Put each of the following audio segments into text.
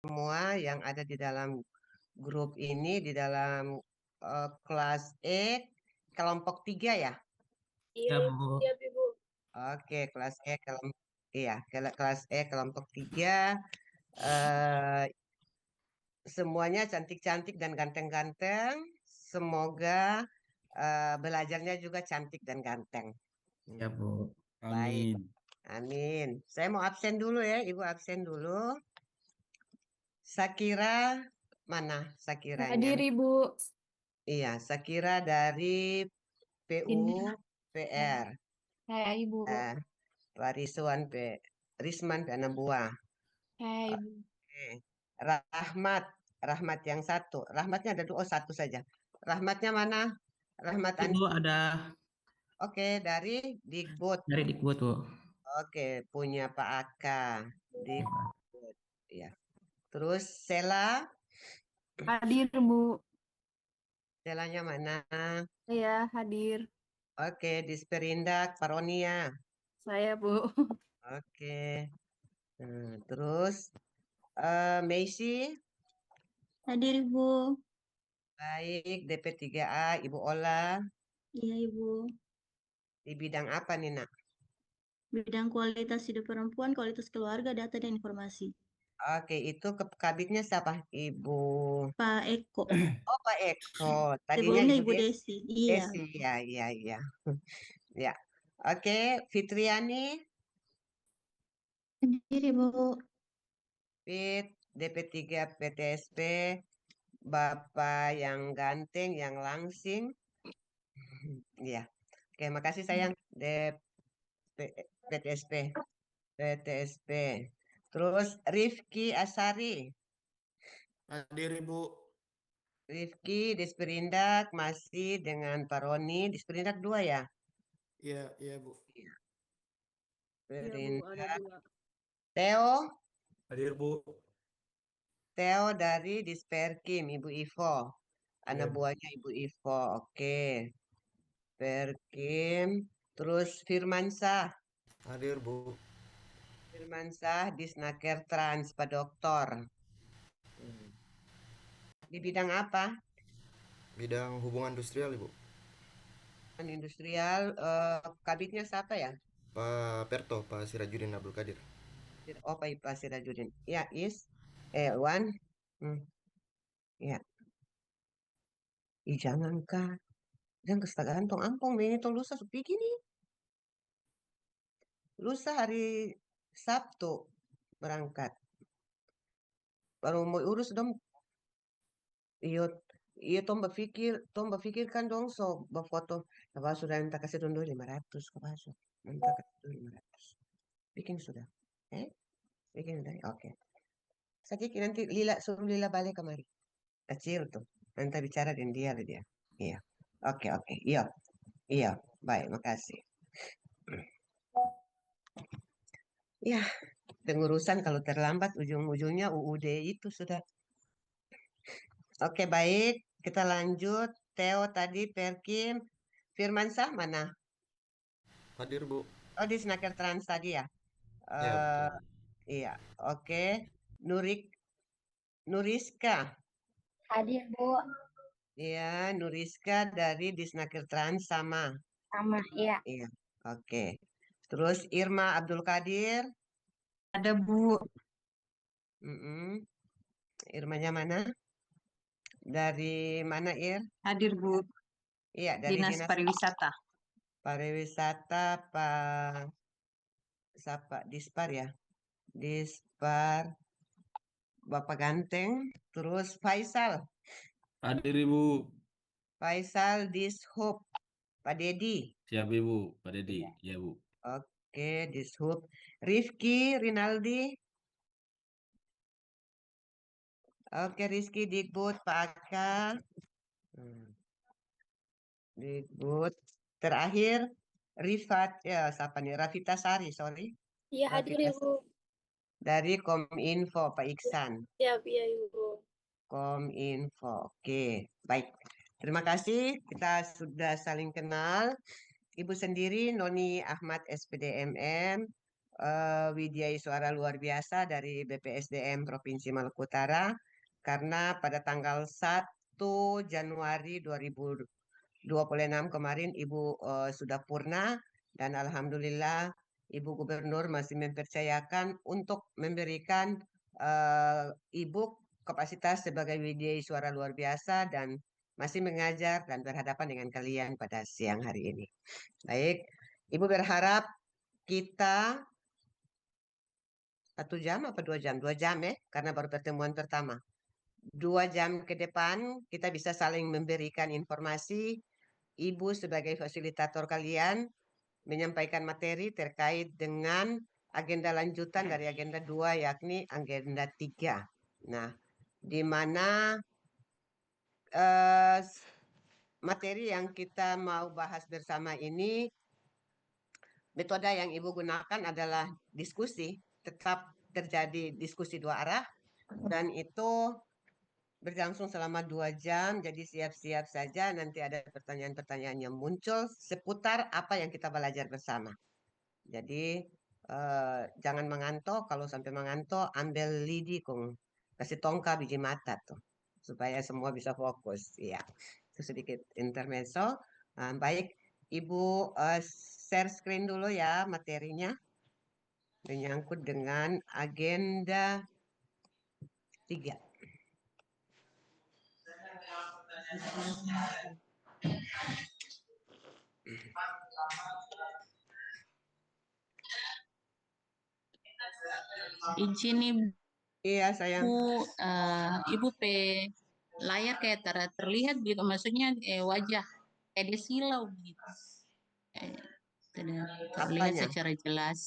semua yang ada di dalam grup ini, di dalam kelas E, kelompok 3 ya? Iya, Ya, Ibu. Bu. Siap, Ibu. Oke, kelas E, iya, kelas E, kelompok 3. eh, Semuanya cantik-cantik dan ganteng-ganteng. Semoga belajarnya juga cantik dan ganteng. Ya, Bu. Baik, Amin. amin. Saya mau absen dulu ya, Ibu absen dulu. Sakira, mana Sakiranya? Hadir, Ibu. Iya, Sakira dari PU Ini. PR. Hai, Ibu. Eh, Pak Risman P. Buah. Hai, Ibu. Oke. Rahmat, Rahmat yang satu. Rahmatnya ada dua, oh satu saja. Rahmatnya mana? Rahmat Ibu ada Oke, dari Digbud. dari Dikbud, Bu. Oke, punya Pak Aka. Digbud. Ya. Terus Hadir, Bu. Selanya mana? Saya hadir. Oke, Disperindak, Paronia. Saya, Bu. Oke. Terus Messi, Hadir Ibu. baik, DP3A, Ibu Ola. Iya Ibu. Di bidang apa nih, Nak? Bidang kualitas hidup perempuan, kualitas keluarga, data dan informasi. Oke, itu kabitnya siapa? Ibu. Pak Eko. Oh, Pak Eko. Tadinya Sebelumnya Ibu Ibu Desi. Iya. Desi. Ya, ya, ya. Ya. Oke, Fitriani, Hadir Ibu. Fit, DP3 PTSP, Bapak yang ganteng, yang langsing. Ya. Oke, makasih sayang. PTSP. PTSP. Terus Rifki Asari. Hadir Ibu. Rifki Disperindak masih dengan Pak Roni. Disperindak 2 ya? Iya, iya Bu. Iya. Iya, Bu. Ada Perindak. 2. Theo. Hadir Bu. Theo dari Disperkim, Ibu Ivo. Anak Iya Bu. buahnya Ibu Ivo. Oke. Perkim. Terus Firmansah. Hadir Bu. Firmansah Disnaker Trans, Pak Doktor. Di bidang apa? Bidang hubungan industrial Ibu. Kan industrial. Kabitnya siapa ya? Pak Perto, Pak Sirajudin Abdul Kadir. Oh, Pak Sirajudin. Ya, Wan. Hmm, ya. Jangan kah? Jangan kestagaan tong ampong. Ini tong lusa supiki nih. Lusa hari Sabtu berangkat. Baru mau urus dong. Iyo, iyo tom berpikirkan dong so berfoto. Apa sudah minta kasih dulu 500 ke Baso. Minta kasih dulu 500. Bikin sudah. Bikin sudah. Oke. Sakit nanti suruh Lila balik kemari. Kecil tuh. Nanti bicara dengan dia. Iya. Oke, oke. Iya. Iya. Baik, makasih. Ya, pengurusan kalau terlambat ujung-ujungnya UUD itu sudah. Oke, baik. Kita lanjut. Theo tadi, Perkim. Firmansah mana? Hadir Bu. Oh, di Snaker Trans tadi ya? Iya Eh betul. iya, oke. Nurik, Nuriska. Hadir Bu. Iya, Nuriska dari Disnaker Trans sama. Sama. Iya. Iya, oke. Terus Irma Abdul Kadir. Ada Bu. Mm-mm. Irmanya mana? Dari mana, Ir? Hadir Bu. Iya, dari Dinas Dinas Pariwisata. Pariwisata Dispar ya. Dispar Bapak Ganteng. Terus Hadir, Ibu. Faisal Dishub. Pak Dedi. Siap, Ibu. Pak Dedi. Iya. Ya, Bu. Oke, Dishub. Rifki Rinaldi. Oke, Rizky Dikbud, Pak Aka. Hmm, Dikbud. Terakhir, Rifat, ya siapa nih? Rafita Sari, sorry. Iya, hadir, Rafita Ibu. dari Kominfo, Pak Iksan. Siap, iya, Ibu. Kominfo, oke. Baik, terima kasih. Kita sudah saling kenal. Ibu sendiri, Noni Ahmad SPDMM. Widya Suara luar biasa dari BPSDM Provinsi Maluku Utara karena pada tanggal 1 Januari 2026 kemarin Ibu sudah purna dan alhamdulillah Ibu Gubernur masih mempercayakan untuk memberikan Ibu kapasitas sebagai Widya Suara luar biasa dan masih mengajar dan berhadapan dengan kalian pada siang hari ini. Baik, Ibu berharap kita 1 jam apa 2 jam? 2 jam ya, karena baru pertemuan pertama. 2 jam ke depan kita bisa saling memberikan informasi. Ibu sebagai fasilitator kalian menyampaikan materi terkait dengan agenda lanjutan dari agenda 2 yakni agenda 3. Nah, di mana materi yang kita mau bahas bersama ini, metode yang Ibu gunakan adalah diskusi, tetap terjadi diskusi 2 arah, dan itu berlangsung selama 2 jam, jadi siap-siap saja nanti ada pertanyaan-pertanyaan yang muncul seputar apa yang kita belajar bersama. Jadi jangan mengantuk, kalau sampai mengantuk ambil lidi kong, kasih tongka biji mata tuh, supaya semua bisa fokus. Ya, itu sedikit intermezzo. Baik, Ibu share screen dulu ya materinya menyangkut dengan agenda 3. Izin Iya sayang. Ibu layar kayak terlihat gitu, maksudnya wajah kayak dia silau gitu. Tidak terlihat Apanya? secara jelas.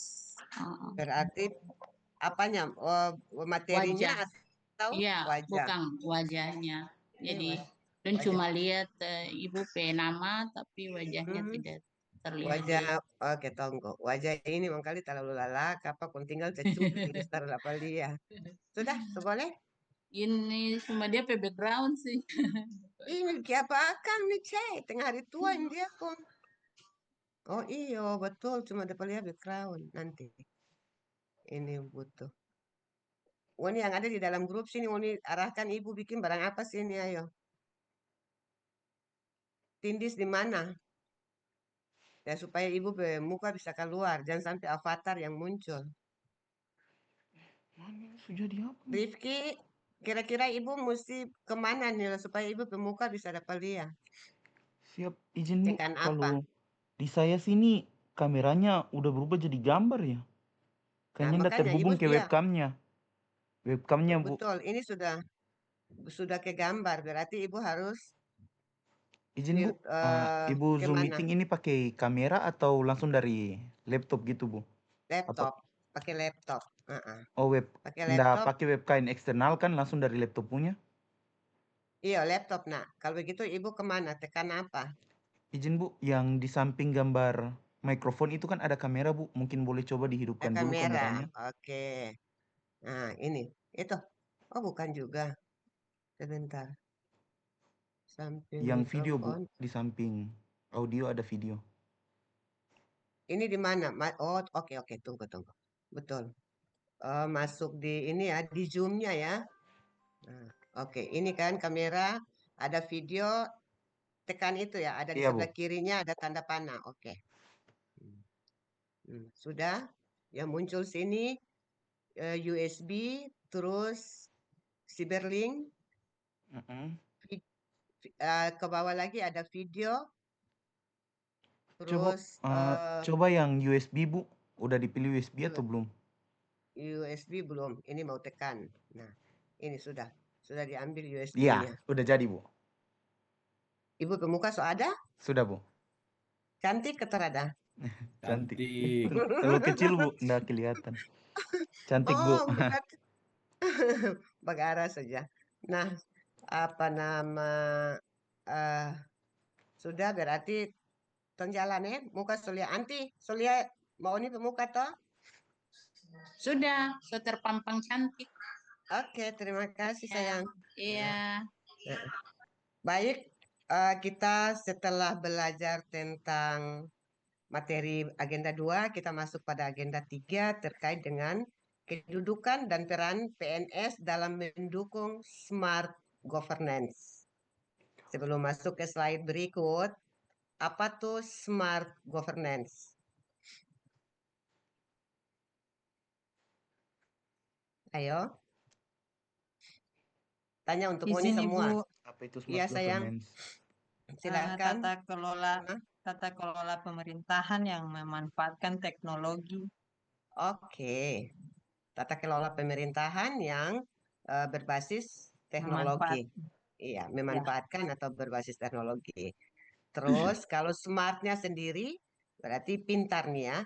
Berarti apanya? Materinya Wajah. atau Iya, wajah? bukan wajahnya. Ini Jadi dan wajah. cuma lihat Ibu nama tapi wajahnya tidak terlihat. Wajah, oke tunggu. Wajah ini mangkali terlalu lalak, apa pun tinggal cecup tulis taruh apa dia. Sudah, boleh? Ini cuma dia background sih. Ini siapa akan nih cek tengah hari tua ini dia kok. Oh iya betul, cuma dapat lihat background nanti. Ini butuh. Oh, ini yang ada di dalam grup sini, oh, ini arahkan Ibu bikin barang apa sih ini ayo. Tindis di mana? Ya supaya Ibu muka bisa keluar, jangan sampai avatar yang muncul. Sudah di apa? Rifki, kira-kira Ibu mesti kemana nih supaya Ibu pemuka bisa dapat lihat? Siap, izin Bu, Tekan apa? kalau di saya sini kameranya udah berubah jadi gambar ya. Kayaknya udah makanya terhubung Ibu ke siap. webcamnya. Webcamnya Bu. Betul, ini sudah ke gambar, berarti Ibu harus Izin Bu, Ibu Zoom kemana? meeting ini pakai kamera atau langsung dari laptop gitu Bu? Laptop, pakai laptop. Oh Pakai nggak laptop. pakai webcam eksternal kan langsung dari laptop punya? Iya, laptop nak. Kalau begitu Ibu kemana? Tekan apa? Izin Bu, yang di samping gambar mikrofon itu kan ada kamera Bu, mungkin boleh coba dihidupkan dulu Kamera. kameranya. Oke. Nah, ini. Itu. Oh, bukan juga. Sebentar. Samping Yang video Bu, mikrofon. di samping audio ada video. Ini di mana? Oh, oke. Tunggu. Betul. Masuk di ini ya, di zoom-nya ya. Nah, oke, ini kan kamera, ada video, tekan itu ya, ada di Iya, Bu. sebelah kirinya ada tanda panah. Oke. Sudah, yang muncul sini USB, terus Cyberlink, ke bawah lagi ada video, Coba terus coba yang USB Bu, udah dipilih USB atau belum? USB belum, ini mau tekan. Nah, ini sudah diambil Iya, USB-nya. udah jadi Bu. Ibu pemuka so ada? Sudah Bu. Cantik keterada? Cantik. Cantik. Terlalu kecil Bu, nggak kelihatan. Cantik Bu. Oh, berarti Bagara saja. Nah, apa nama sudah berarti jalan ya, muka solia anti, solia mau ini pemuka toh? Sudah terpampang cantik. Oke, terima kasih sayang. Iya. Baik, kita setelah belajar tentang materi agenda 2, kita masuk pada agenda 3 terkait dengan kedudukan dan peran PNS dalam mendukung smart governance. Sebelum masuk ke slide berikut, apa tuh smart governance? Ayo. Tanya untuk Moni Izin semua. Ibu, Apa itu Iya, smart sayang. governance? Silakan. tata kelola pemerintahan yang memanfaatkan teknologi. Oke. Tata kelola pemerintahan yang berbasis teknologi. Iya, memanfaatkan atau berbasis teknologi. Terus kalau smartnya sendiri berarti pintar nih ya.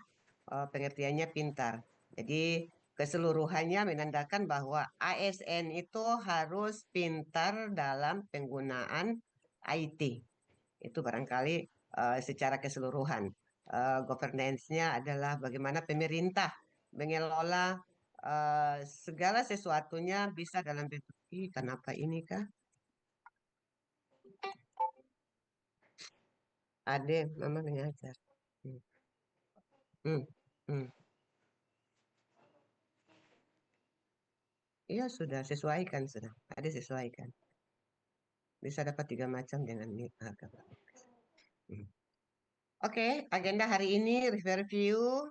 Pengertiannya pintar. Jadi keseluruhannya menandakan bahwa ASN itu harus pintar dalam penggunaan IT. Itu barangkali secara keseluruhan. Governance-nya adalah bagaimana pemerintah mengelola segala sesuatunya bisa dalam bentuk. Kenapa ini kah? Ade, mama mengajar. Iya sudah sesuaikan sudah. Ada sesuaikan. Bisa dapat 3 macam dengan ini harga. Oke, agenda hari ini review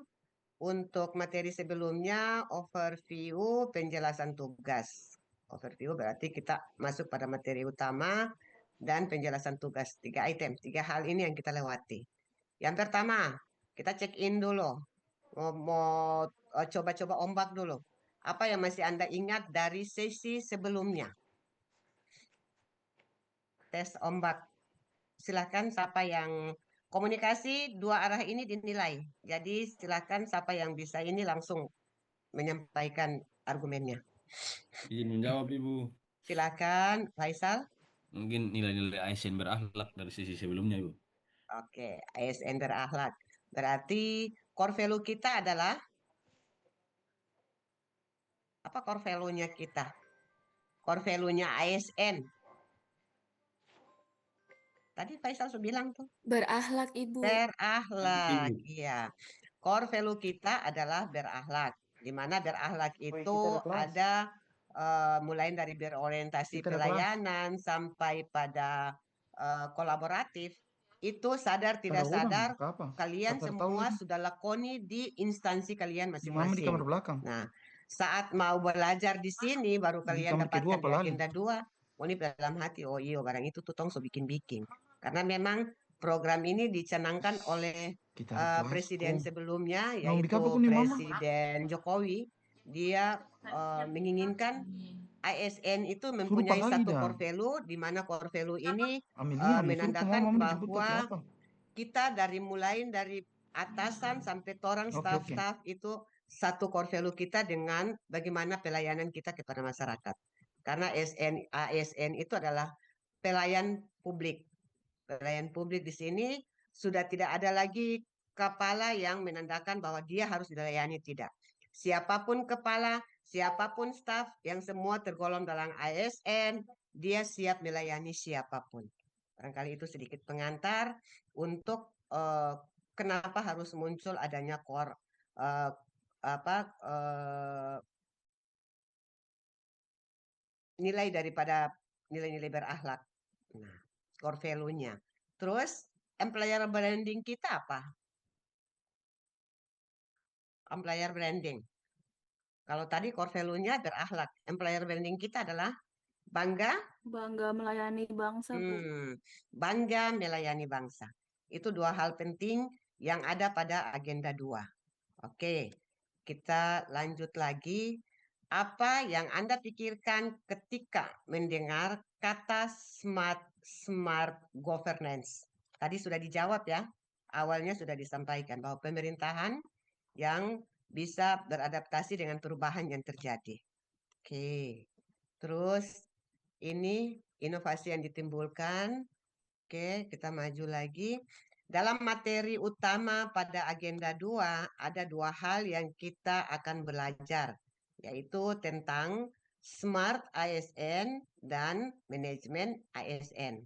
untuk materi sebelumnya, overview penjelasan tugas. Overview berarti kita masuk pada materi utama dan penjelasan tugas. 3 item, 3 hal ini yang kita lewati. Yang pertama, kita check in dulu. Mau coba-coba ombak dulu. Apa yang masih Anda ingat dari sesi sebelumnya? Tes ombak. Silakan siapa yang komunikasi 2 arah ini dinilai. Jadi silakan siapa yang bisa ini langsung menyampaikan argumennya. Izin menjawab Ibu. Silakan Faisal. Mungkin nilai-nilai ASN berakhlak dari sisi sebelumnya Ibu. Oke, ASN berakhlak. Berarti core value kita adalah apa core value-nya kita? Core value-nya ASN. Tadi Faisal sudah bilang tuh. Berakhlak Ibu. Berakhlak, iya. Core value kita adalah berakhlak. Di mana berakhlak itu ada mulai dari berorientasi pelayanan sampai pada kolaboratif. Itu sadar tidak sadar kalian semua sudah lakoni di instansi kalian Mama di masing-masing. kamar belakang. Nah, saat mau belajar di sini baru kalian dapatkan di agenda 2. Ini dalam hati, oh iya barang itu tuh tong so bikin-bikin. Karena memang program ini dicanangkan oleh presiden sebelumnya, yaitu Presiden Jokowi. Dia menginginkan ASN itu mempunyai satu core value, di mana core value ini menandakan bahwa kita mulai dari atasan sampai orang staff-staff itu satu core value kita dengan bagaimana pelayanan kita kepada masyarakat. Karena ASN itu adalah pelayan publik. Pelayan publik di sini sudah tidak ada lagi kepala yang menandakan bahwa dia harus dilayani, tidak. Siapapun kepala, siapapun staf yang semua tergolong dalam ASN, dia siap melayani siapapun. Barangkali itu sedikit pengantar untuk kenapa harus muncul adanya core nilai daripada nilai-nilai berakhlak. Nah, core value-nya. Terus employer branding kita apa? Employer branding. Kalau tadi core value-nya berakhlak, employer branding kita adalah bangga melayani bangsa, Bu. Bangga melayani bangsa. Itu 2 hal penting yang ada pada agenda 2. Oke, kita lanjut lagi. Apa yang Anda pikirkan ketika mendengar kata smart governance? Tadi sudah dijawab ya. Awalnya sudah disampaikan bahwa pemerintahan yang bisa beradaptasi dengan perubahan yang terjadi. Oke. Terus ini inovasi yang ditimbulkan. Oke, kita maju lagi. Dalam materi utama pada agenda 2, ada 2 hal yang kita akan belajar, yaitu tentang smart ASN dan manajemen ASN.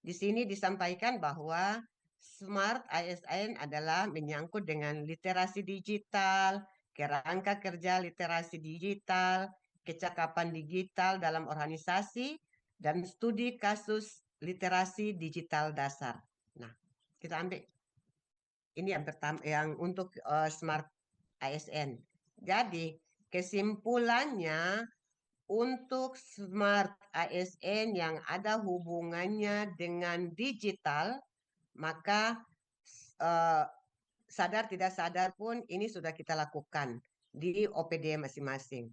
Di sini disampaikan bahwa Smart ASN adalah menyangkut dengan literasi digital, kerangka kerja literasi digital, kecakapan digital dalam organisasi, dan studi kasus literasi digital dasar. Nah, kita ambil ini yang pertama, yang untuk Smart ASN. Jadi, kesimpulannya untuk Smart ASN yang ada hubungannya dengan digital, maka sadar tidak sadar pun ini sudah kita lakukan di OPD masing-masing.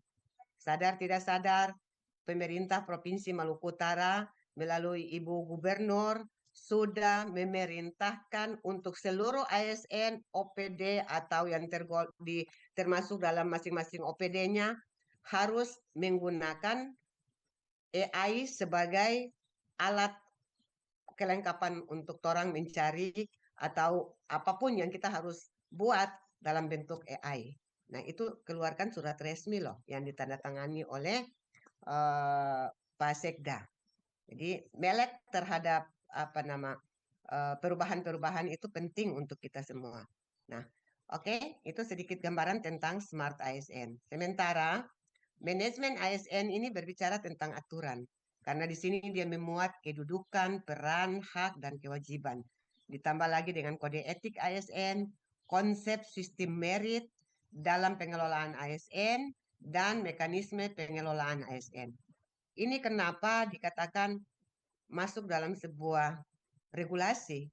Sadar tidak sadar, pemerintah Provinsi Maluku Utara melalui Ibu Gubernur sudah memerintahkan untuk seluruh ASN, OPD atau yang termasuk dalam masing-masing OPD-nya harus menggunakan AI sebagai alat kelengkapan untuk orang mencari atau apapun yang kita harus buat dalam bentuk AI. Nah, itu keluarkan surat resmi loh yang ditandatangani oleh Pak Sekda. Jadi melek terhadap perubahan-perubahan itu penting untuk kita semua. Nah, oke, itu sedikit gambaran tentang Smart ASN. Sementara manajemen ASN ini berbicara tentang aturan. Karena di sini dia memuat kedudukan, peran, hak, dan kewajiban. Ditambah lagi dengan kode etik ASN, konsep sistem merit dalam pengelolaan ASN, dan mekanisme pengelolaan ASN. Ini kenapa dikatakan masuk dalam sebuah regulasi.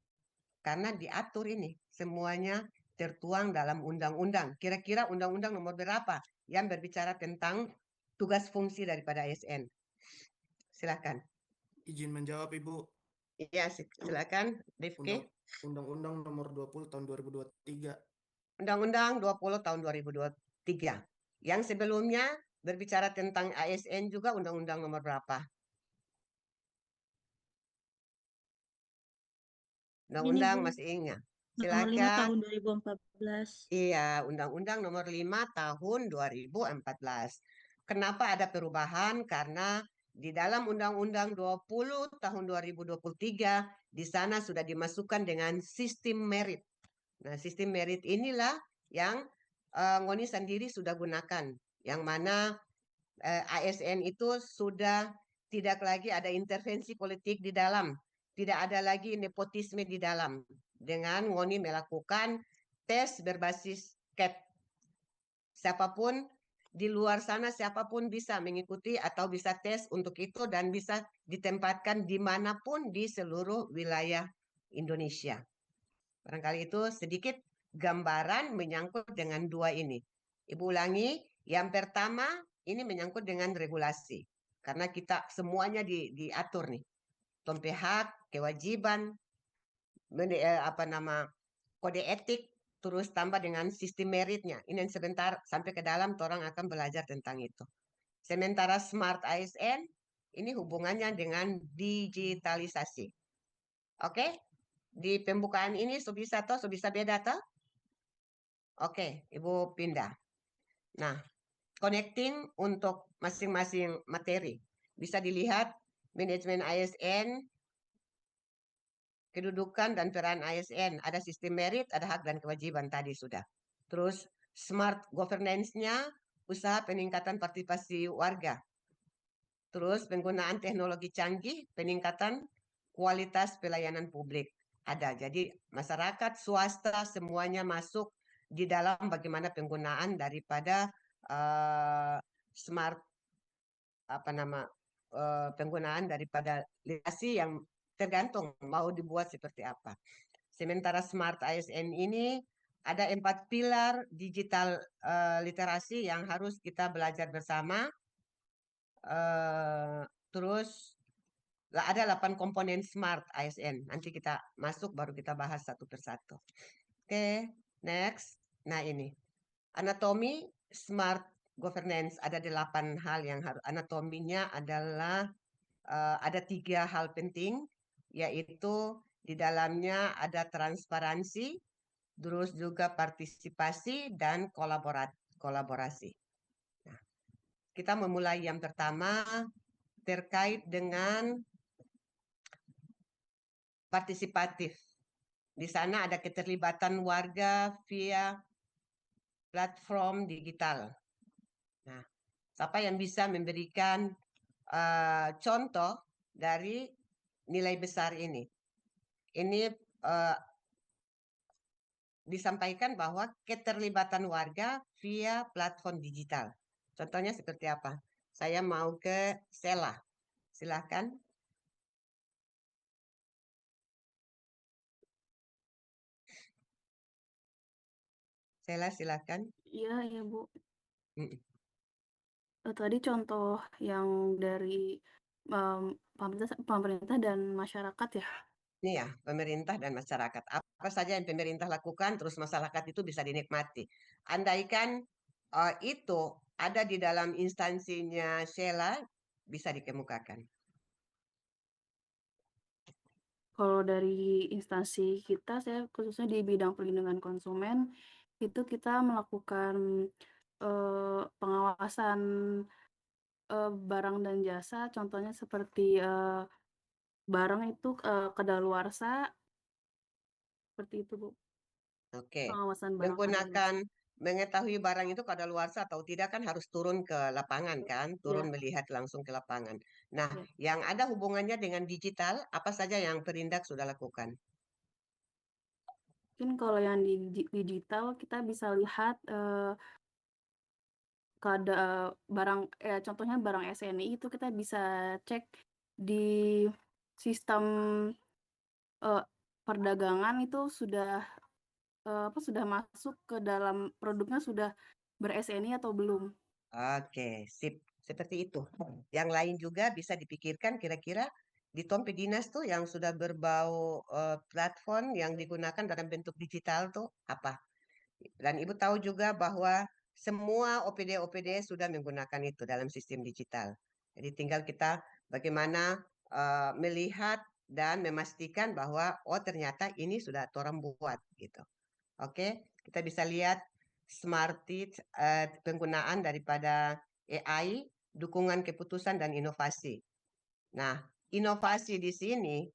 Karena diatur ini, semuanya tertuang dalam undang-undang. Kira-kira undang-undang nomor berapa yang berbicara tentang tugas fungsi daripada ASN? Silakan. Izin menjawab, Ibu. Iya, silakan, Rifki. Undang-Undang nomor 20 tahun 2023. Undang-Undang 20 tahun 2023. Yang sebelumnya berbicara tentang ASN juga Undang-Undang nomor berapa? Undang-Undang Bu. masih ingat? Nomor 5 Silakan. tahun 2014. Iya, Undang-Undang nomor 5 tahun 2014. Kenapa ada perubahan? Karena di dalam Undang-Undang 20 tahun 2023, di sana sudah dimasukkan dengan sistem merit. Nah, sistem merit inilah yang Ngoni sendiri sudah gunakan. Yang mana ASN itu sudah tidak lagi ada intervensi politik di dalam. Tidak ada lagi nepotisme di dalam. Dengan Ngoni melakukan tes berbasis CAP. Siapapun di luar sana, siapapun bisa mengikuti atau bisa tes untuk itu dan bisa ditempatkan dimanapun di seluruh wilayah Indonesia. Barangkali itu sedikit gambaran menyangkut dengan dua ini. Ibu ulangi, yang pertama ini menyangkut dengan regulasi. Karena kita semuanya diatur nih. Tompe hak, kewajiban, kode etik, terus tambah dengan sistem meritnya. Ini sebentar sampai ke dalam orang akan belajar tentang itu. Sementara Smart ASN ini hubungannya dengan digitalisasi. Oke? Di pembukaan ini bisa beda toh? Oke, Ibu pindah. Nah, connecting untuk masing-masing materi. Bisa dilihat manajemen ASN, kedudukan dan peran ASN, ada sistem merit, ada hak dan kewajiban tadi sudah. Terus smart governance-nya, usaha peningkatan partisipasi warga. Terus penggunaan teknologi canggih, peningkatan kualitas pelayanan publik. Ada. Jadi masyarakat, swasta semuanya masuk di dalam bagaimana penggunaan daripada smart penggunaan daripada literasi yang tergantung mau dibuat seperti apa. Sementara Smart ASN ini ada 4 pilar digital literasi yang harus kita belajar bersama. Terus ada 8 komponen Smart ASN. Nanti kita masuk baru kita bahas satu persatu. Oke, next. Nah ini anatomi Smart Governance ada 8 hal yang harus. Anatominya adalah ada 3 hal penting, yaitu di dalamnya ada transparansi, terus juga partisipasi dan kolaborasi. Nah, kita memulai yang pertama terkait dengan partisipatif. Di sana ada keterlibatan warga via platform digital. Nah, siapa yang bisa memberikan contoh dari nilai besar ini? Ini disampaikan bahwa keterlibatan warga via platform digital. Contohnya seperti apa? Saya mau ke Sela. Silahkan. Sela, silahkan. Iya, iya Bu. Mm. Tadi contoh yang dari pemerintah dan masyarakat ya. Ini ya, pemerintah dan masyarakat. Apa saja yang pemerintah lakukan, terus masyarakat itu bisa dinikmati. Andaikan itu ada di dalam instansinya Sheila, bisa dikemukakan. Kalau dari instansi kita, saya khususnya di bidang perlindungan konsumen, itu kita melakukan pengawasan barang dan jasa, contohnya seperti barang itu kadaluarsa, seperti itu Bu. Oke. Pengawasan barang kadaluarsa. Mengetahui barang itu kadaluarsa atau tidak kan harus turun ke lapangan kan, turun Ya. melihat langsung ke lapangan. Nah, Ya. yang ada hubungannya dengan digital, apa saja yang Perindak sudah lakukan? Mungkin kalau yang di digital kita bisa lihat barang contohnya barang SNI itu kita bisa cek di sistem perdagangan itu sudah sudah masuk ke dalam produknya, sudah ber-SNI atau belum. Oke, sip. Seperti itu. Yang lain juga bisa dipikirkan kira-kira di Tompi Dinas tuh yang sudah berbau platform yang digunakan dalam bentuk digital tuh apa? Dan Ibu tahu juga bahwa semua OPD-OPD sudah menggunakan itu dalam sistem digital. Jadi tinggal kita bagaimana melihat dan memastikan bahwa oh ternyata ini sudah orang buat gitu. Oke, kita bisa lihat Smartit penggunaan daripada AI, dukungan keputusan dan inovasi. Nah, inovasi di sini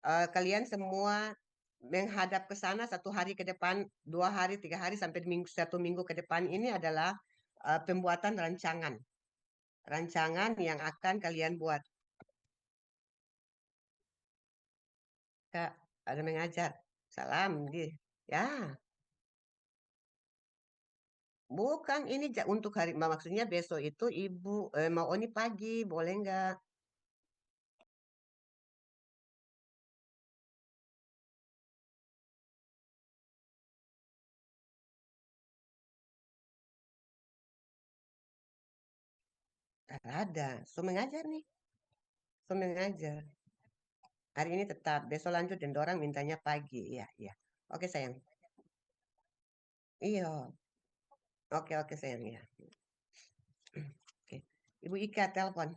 kalian semua menghadap ke sana 1 hari ke depan, 2 hari, 3 hari sampai 1 minggu ke depan ini adalah pembuatan rancangan. Rancangan yang akan kalian buat. Kak, ada mengajar. Salam, ya. Bukan ini untuk hari, maksudnya besok itu Ibu mau Oni pagi, boleh nggak? Ada, so mengajar nih, so mengajar. Hari ini tetap, besok lanjut dan orang mintanya pagi, iya, iya. Oke sayang. Iya, oke sayang ya. Oke, Ibu Ika telepon.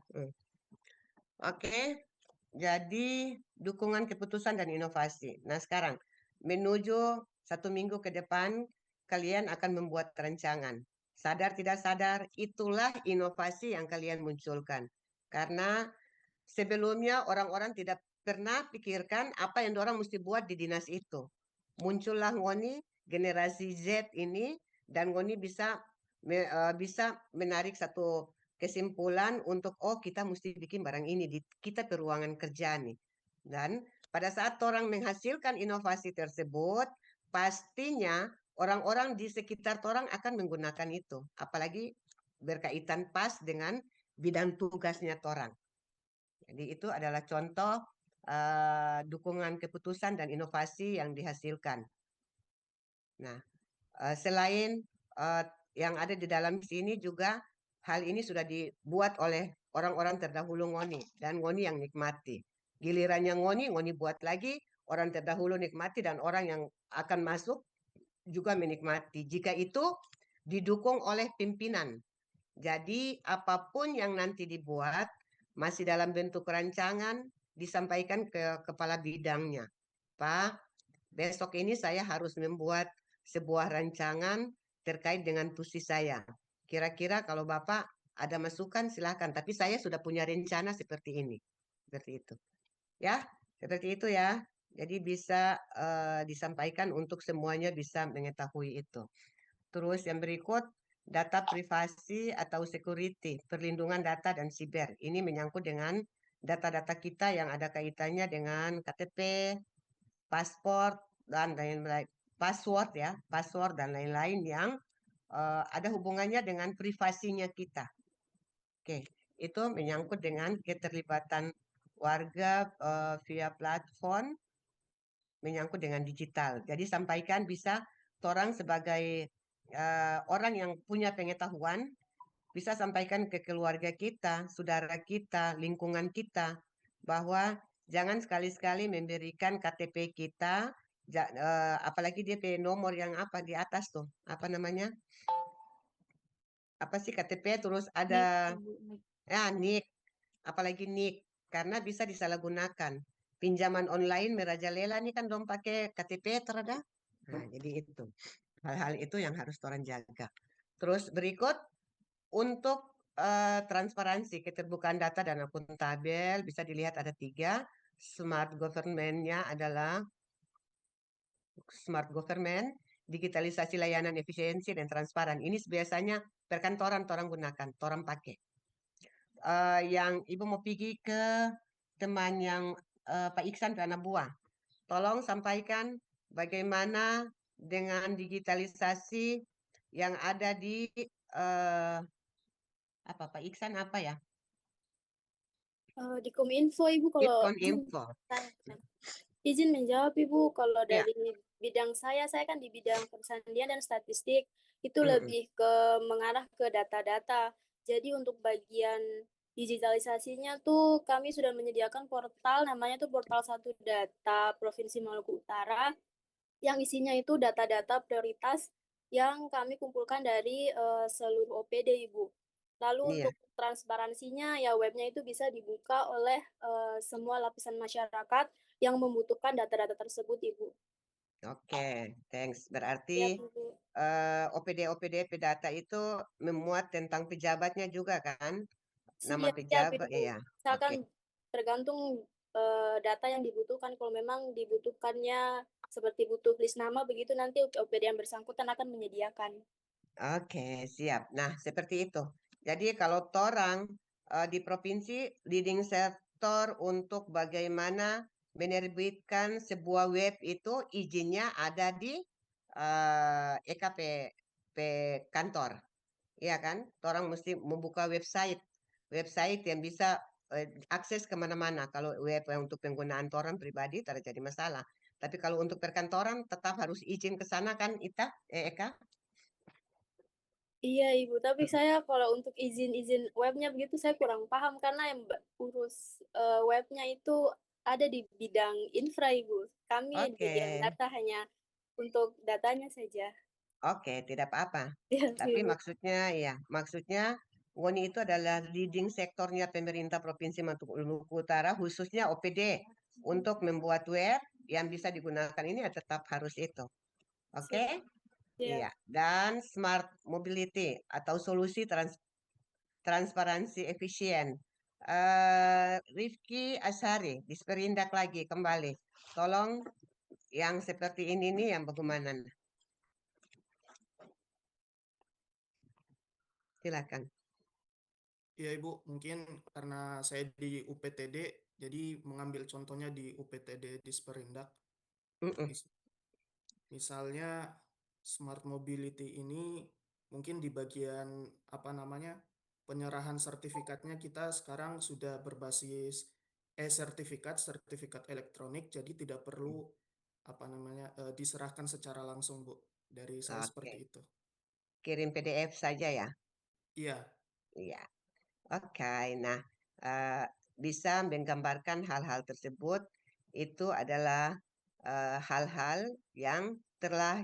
Oke, jadi dukungan keputusan dan inovasi. Nah sekarang menuju 1 minggu ke depan kalian akan membuat rancangan. Sadar tidak sadar itulah inovasi yang kalian munculkan. Karena sebelumnya orang-orang tidak pernah pikirkan apa yang orang mesti buat di dinas itu. Muncullah Ngoni generasi Z ini dan Ngoni bisa menarik satu kesimpulan untuk oh kita mesti bikin barang ini di kita ke ruangan kerja nih. Dan pada saat orang menghasilkan inovasi tersebut, pastinya orang-orang di sekitar orang akan menggunakan itu. Apalagi berkaitan pas dengan bidang tugasnya orang. Jadi itu adalah contoh dukungan keputusan dan inovasi yang dihasilkan. Nah, selain yang ada di dalam sini juga hal ini sudah dibuat oleh orang-orang terdahulu Ngoni dan Ngoni yang nikmati. Gilirannya Ngoni buat lagi, orang terdahulu nikmati dan orang yang akan masuk juga menikmati. Jika itu didukung oleh pimpinan. Jadi apapun yang nanti dibuat masih dalam bentuk rancangan disampaikan ke kepala bidangnya. Pak, besok ini saya harus membuat sebuah rancangan terkait dengan tusi saya. Kira-kira kalau Bapak ada masukan silahkan. Tapi saya sudah punya rencana seperti ini. Seperti itu. Ya, seperti itu ya. Jadi bisa disampaikan untuk semuanya bisa mengetahui itu. Terus yang berikut, data privasi atau security, perlindungan data dan siber. Ini menyangkut dengan data-data kita yang ada kaitannya dengan KTP, paspor, dan lain-lain. Password dan lain-lain yang ada hubungannya dengan privasinya kita. Oke, itu menyangkut dengan keterlibatan warga via platform, menyangkut dengan digital. Jadi sampaikan bisa orang sebagai orang yang punya pengetahuan bisa sampaikan ke keluarga kita, saudara kita, lingkungan kita bahwa jangan sekali-sekali memberikan KTP kita, apalagi dia nomor yang apa di atas tuh, apa namanya? Apa sih KTP terus ada NIK, apalagi NIK karena bisa disalahgunakan. Pinjaman online merajalela nih kan dong pakai KTP terada. Nah, jadi itu. Hal-hal itu yang harus orang jaga. Terus berikut untuk transparansi, keterbukaan data dan akuntabel bisa dilihat ada 3. Smart government-nya adalah smart government, digitalisasi layanan efisiensi dan transparan. Ini biasanya perkantoran orang gunakan, orang pakai. Yang Ibu mau pergi ke teman yang Pak Iksan dan anak buah. Tolong sampaikan bagaimana dengan digitalisasi yang ada di apa Pak Iksan apa ya? Di Kominfo Ibu kalau Info. izin menjawab Ibu, kalau Ya. dari bidang saya kan di bidang persandian dan statistik, itu Mm-mm. lebih ke mengarah ke data-data. Jadi untuk bagian digitalisasinya tuh kami sudah menyediakan portal, namanya tuh Portal Satu Data Provinsi Maluku Utara, yang isinya itu data-data prioritas yang kami kumpulkan dari seluruh OPD Ibu. Lalu Iya. untuk transparansinya ya webnya itu bisa dibuka oleh semua lapisan masyarakat yang membutuhkan data-data tersebut Ibu. Oke, thanks. Ya, Berarti Ibu. OPD data itu memuat tentang pejabatnya juga kan? Nama Siap, pejabat, Ibu. iya. Misalkan Oke. tergantung data yang dibutuhkan. Kalau memang dibutuhkannya seperti butuh list nama, begitu nanti OPD yang bersangkutan akan menyediakan. Oke, siap. Nah, seperti itu. Jadi kalau torang di provinsi leading sektor untuk bagaimana menerbitkan sebuah web itu izinnya ada di EKP kantor. Iya kan? Torang mesti membuka website yang bisa akses kemana-mana. Kalau web yang untuk penggunaan torang pribadi tidak jadi masalah. Tapi kalau untuk perkantoran tetap harus izin ke sana kan, Eka? Iya Ibu, tapi saya kalau untuk izin-izin webnya begitu saya kurang paham karena yang urus webnya itu ada di bidang infra Ibu. Kami di bagian Oke. data hanya untuk datanya saja. Oke, tidak apa-apa. Ya, Tapi Ibu. maksudnya WONI itu adalah leading sektornya pemerintah Provinsi Maluku Utara, khususnya OPD untuk membuat web yang bisa digunakan ini tetap harus itu. Oke? Ya. Iya. Dan smart mobility atau solusi transparansi efisien. Rifki Ashari, disperindak lagi kembali. Tolong yang seperti ini nih yang bagaimana? Silakan. Ya Ibu, mungkin karena saya di UPTD, jadi mengambil contohnya di UPTD di Sperindak. Mm-mm. Misalnya smart mobility ini mungkin di bagian penyerahan sertifikatnya kita sekarang sudah berbasis sertifikat elektronik, jadi tidak perlu diserahkan secara langsung Bu. Dari saya seperti Oke. itu. Kirim PDF saja ya. Iya. Iya. Oke. Nah, bisa menggambarkan hal-hal tersebut itu adalah hal-hal yang telah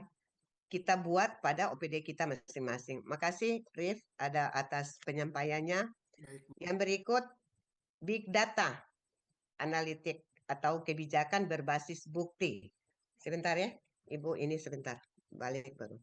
kita buat pada OPD kita masing-masing. Makasih, Rif, ada atas penyampaiannya. Baik, Bu. Yang berikut, big data, analitik atau kebijakan berbasis bukti. Sebentar ya, Ibu, ini sebentar. Balik baru.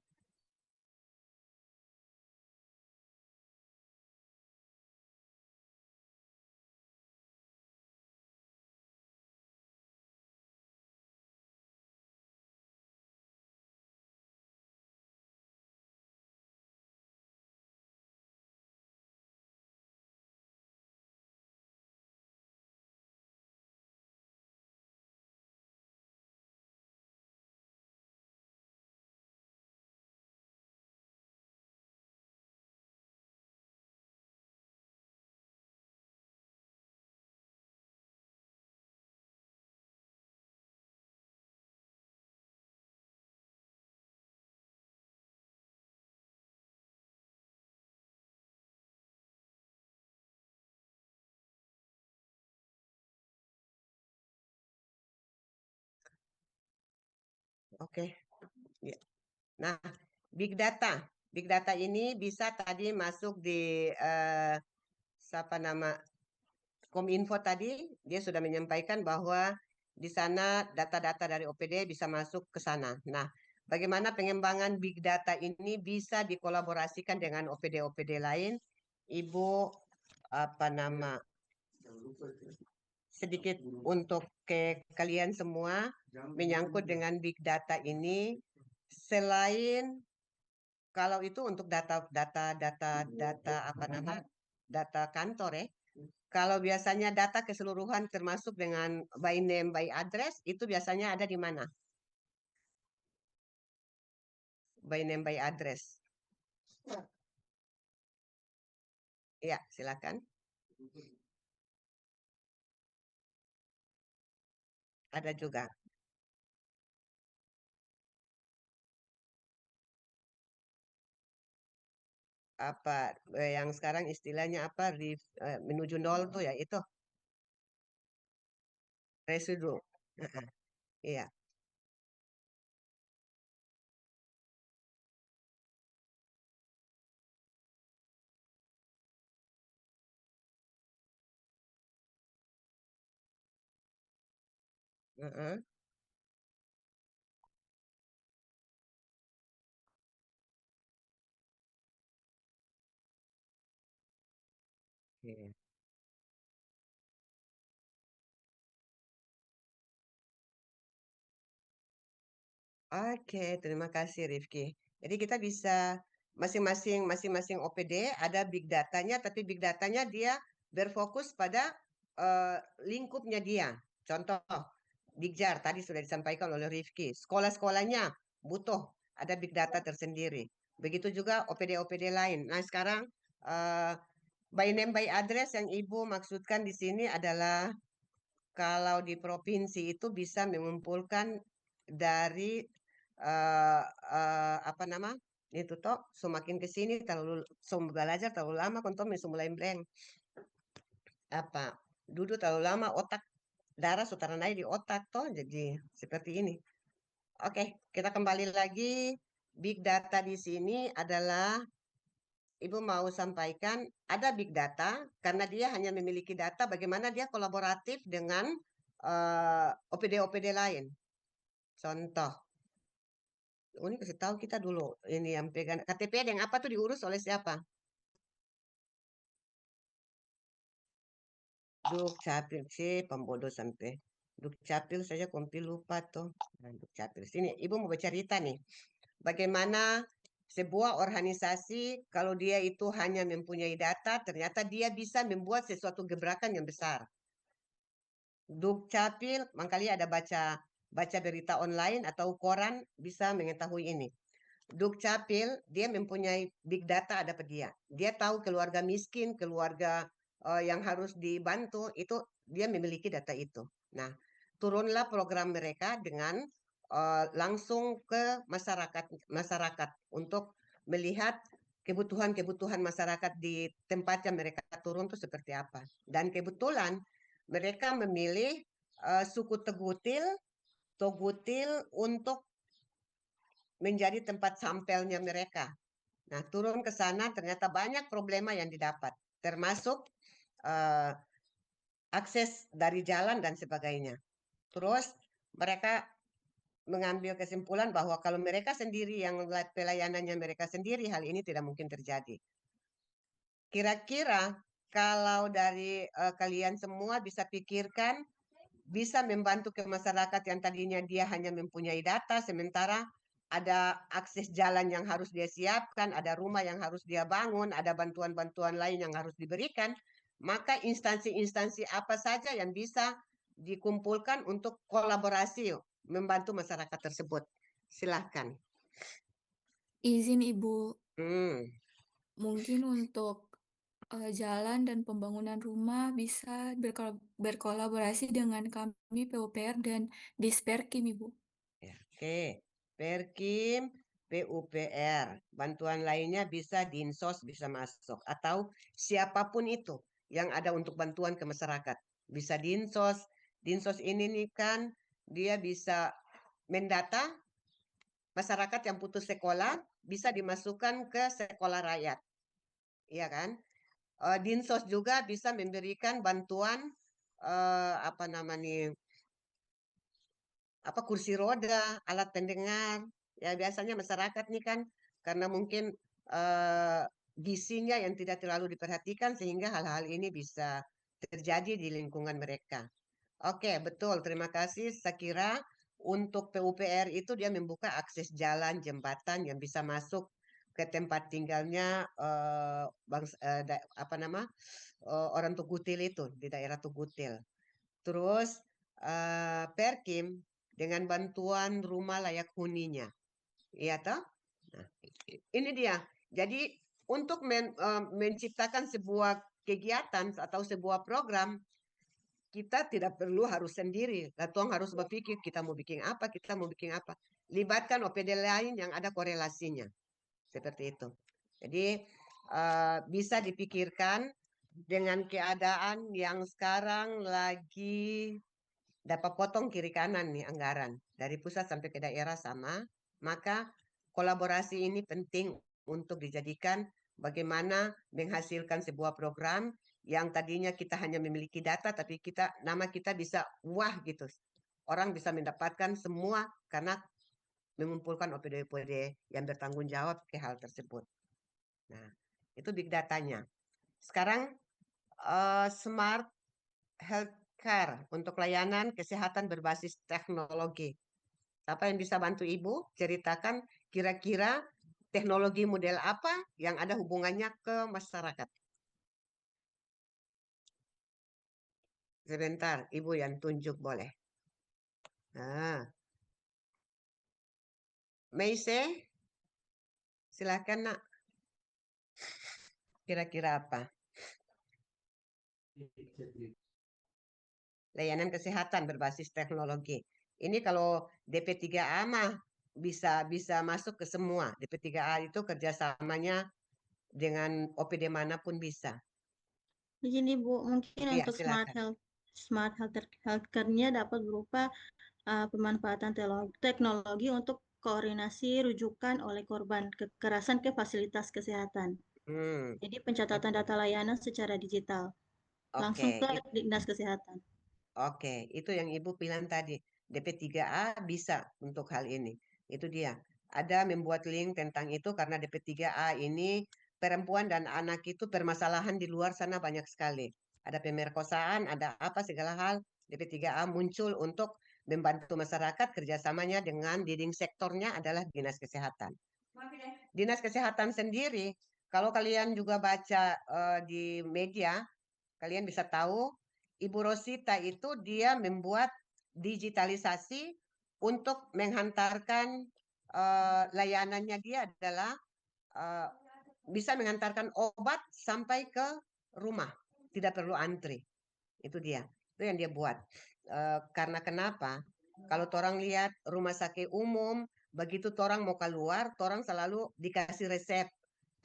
Oke. Ya. Nah, big data. Big data ini bisa tadi masuk di siapa nama Kominfo tadi, dia sudah menyampaikan bahwa di sana data-data dari OPD bisa masuk ke sana. Nah, bagaimana pengembangan big data ini bisa dikolaborasikan dengan OPD-OPD lain? Ibu apa nama sedikit untuk ke kalian semua menyangkut dengan big data ini, selain kalau itu untuk data apa nama data kantor ya. Kalau biasanya data keseluruhan termasuk dengan by name by address itu biasanya ada di mana? By name by address. Ya, silakan. Ada juga. Apa yang sekarang istilahnya apa menuju nol tuh ya itu residu. Iya. Heeh. Oke. Oke, terima kasih Rifki. Jadi kita bisa masing-masing OPD ada big datanya, tapi big datanya dia berfokus pada lingkupnya dia. Contoh, Bigjar tadi sudah disampaikan oleh Rifki. Sekolah-sekolahnya butuh ada big data tersendiri. Begitu juga OPD-OPD lain. Nah sekarang by name by address yang Ibu maksudkan di sini adalah kalau di provinsi itu bisa mengumpulkan dari apa nama itu toh semakin ke sini terlalu belajar terlalu lama kontom mulai blank apa duduk terlalu lama otak darah sutra naik di otak toh jadi seperti ini. Oke, kita kembali lagi. Big data di sini adalah Ibu mau sampaikan ada big data karena dia hanya memiliki data bagaimana dia kolaboratif dengan OPD-OPD lain. Contoh, ini kasih tahu kita dulu ini yang pegang KTP yang apa tuh diurus oleh siapa? Dukcapil sih pembodoh sampai Dukcapil saja kompil lupa tuh. Nah, Dukcapil sini Ibu mau bercerita nih. Bagaimana sebuah organisasi kalau dia itu hanya mempunyai data ternyata dia bisa membuat sesuatu gebrakan yang besar. Dukcapil makanya ada baca berita online atau koran bisa mengetahui ini. Dukcapil dia mempunyai big data ada pada dia. Dia tahu keluarga miskin, keluarga yang harus dibantu itu dia memiliki data itu. Nah, turunlah program mereka dengan langsung ke masyarakat untuk melihat kebutuhan masyarakat di tempat yang mereka turun itu seperti apa. Dan kebetulan mereka memilih suku Togutil untuk menjadi tempat sampelnya mereka. Nah, turun ke sana ternyata banyak problema yang didapat, termasuk akses dari jalan dan sebagainya. Terus mereka mengambil kesimpulan bahwa kalau mereka sendiri yang pelayanannya mereka sendiri, hal ini tidak mungkin terjadi. Kira-kira kalau dari kalian semua bisa pikirkan, bisa membantu ke masyarakat yang tadinya dia hanya mempunyai data, sementara ada akses jalan yang harus dia siapkan, ada rumah yang harus dia bangun, ada bantuan-bantuan lain yang harus diberikan, maka instansi-instansi apa saja yang bisa dikumpulkan untuk kolaborasi membantu masyarakat tersebut. Silahkan. Izin Ibu, Hmm. mungkin untuk jalan dan pembangunan rumah bisa berkolaborasi dengan kami PUPR dan Disperkim Ibu. Ya, oke, Perkim, PUPR, bantuan lainnya bisa Dinsos bisa masuk atau siapapun itu yang ada untuk bantuan ke masyarakat. Bisa Dinsos. Dinsos ini nih kan dia bisa mendata masyarakat yang putus sekolah bisa dimasukkan ke sekolah rakyat, iya kan? Dinsos juga bisa memberikan bantuan apa namanya kursi roda, alat pendengar. Ya biasanya masyarakat nih kan karena mungkin gizinya yang tidak terlalu diperhatikan sehingga hal-hal ini bisa terjadi di lingkungan mereka. Oke, betul. Terima kasih. Saya kira untuk PUPR itu dia membuka akses jalan, jembatan yang bisa masuk ke tempat tinggalnya orang Tugutil itu di daerah Tugutil. Terus Perkim dengan bantuan rumah layak huninya, iya toh? Nah, ini dia. Jadi untuk menciptakan sebuah kegiatan atau sebuah program, kita tidak perlu harus sendiri. Tuang harus berpikir kita mau bikin apa, kita mau bikin apa. Libatkan OPD lain yang ada korelasinya. Seperti itu. Jadi bisa dipikirkan dengan keadaan yang sekarang lagi dapat potong kiri kanan nih anggaran dari pusat sampai ke daerah sama, maka kolaborasi ini penting untuk dijadikan bagaimana menghasilkan sebuah program yang tadinya kita hanya memiliki data tapi nama kita bisa wah gitu. Orang bisa mendapatkan semua karena mengumpulkan OPD-OPD yang bertanggung jawab ke hal tersebut. Nah, itu big datanya. Sekarang smart healthcare untuk layanan kesehatan berbasis teknologi. Apa yang bisa bantu Ibu? Ceritakan kira-kira teknologi model apa yang ada hubungannya ke masyarakat. Sebentar, Ibu yang tunjuk boleh. Nah. Meise, silakan nak. Kira-kira apa? Layanan kesehatan berbasis teknologi. Ini kalau DP3A mah bisa masuk ke semua. DP3A itu kerjasamanya dengan OPD manapun bisa. Begini Bu, mungkin Iya, untuk silakan. smart healthcare-nya dapat berupa pemanfaatan teknologi untuk koordinasi rujukan oleh korban kekerasan ke fasilitas kesehatan. Jadi pencatatan data layanan secara digital langsung Oke, ke Dinas Kesehatan. Oke, itu yang Ibu bilang tadi. DP3A bisa untuk hal ini. Itu dia. Ada membuat link tentang itu karena DP3A ini perempuan dan anak itu permasalahan di luar sana banyak sekali. Ada pemerkosaan, ada apa segala hal. DP3A muncul untuk membantu masyarakat kerjasamanya dengan leading sektornya adalah Dinas Kesehatan. Dinas Kesehatan sendiri, kalau kalian juga baca di media, kalian bisa tahu Ibu Rosita itu dia membuat digitalisasi untuk menghantarkan layanannya dia adalah bisa menghantarkan obat sampai ke rumah, tidak perlu antri. Itu dia, itu yang dia buat. Karena kenapa? Kalau orang lihat rumah sakit umum, begitu orang mau keluar, orang selalu dikasih resep.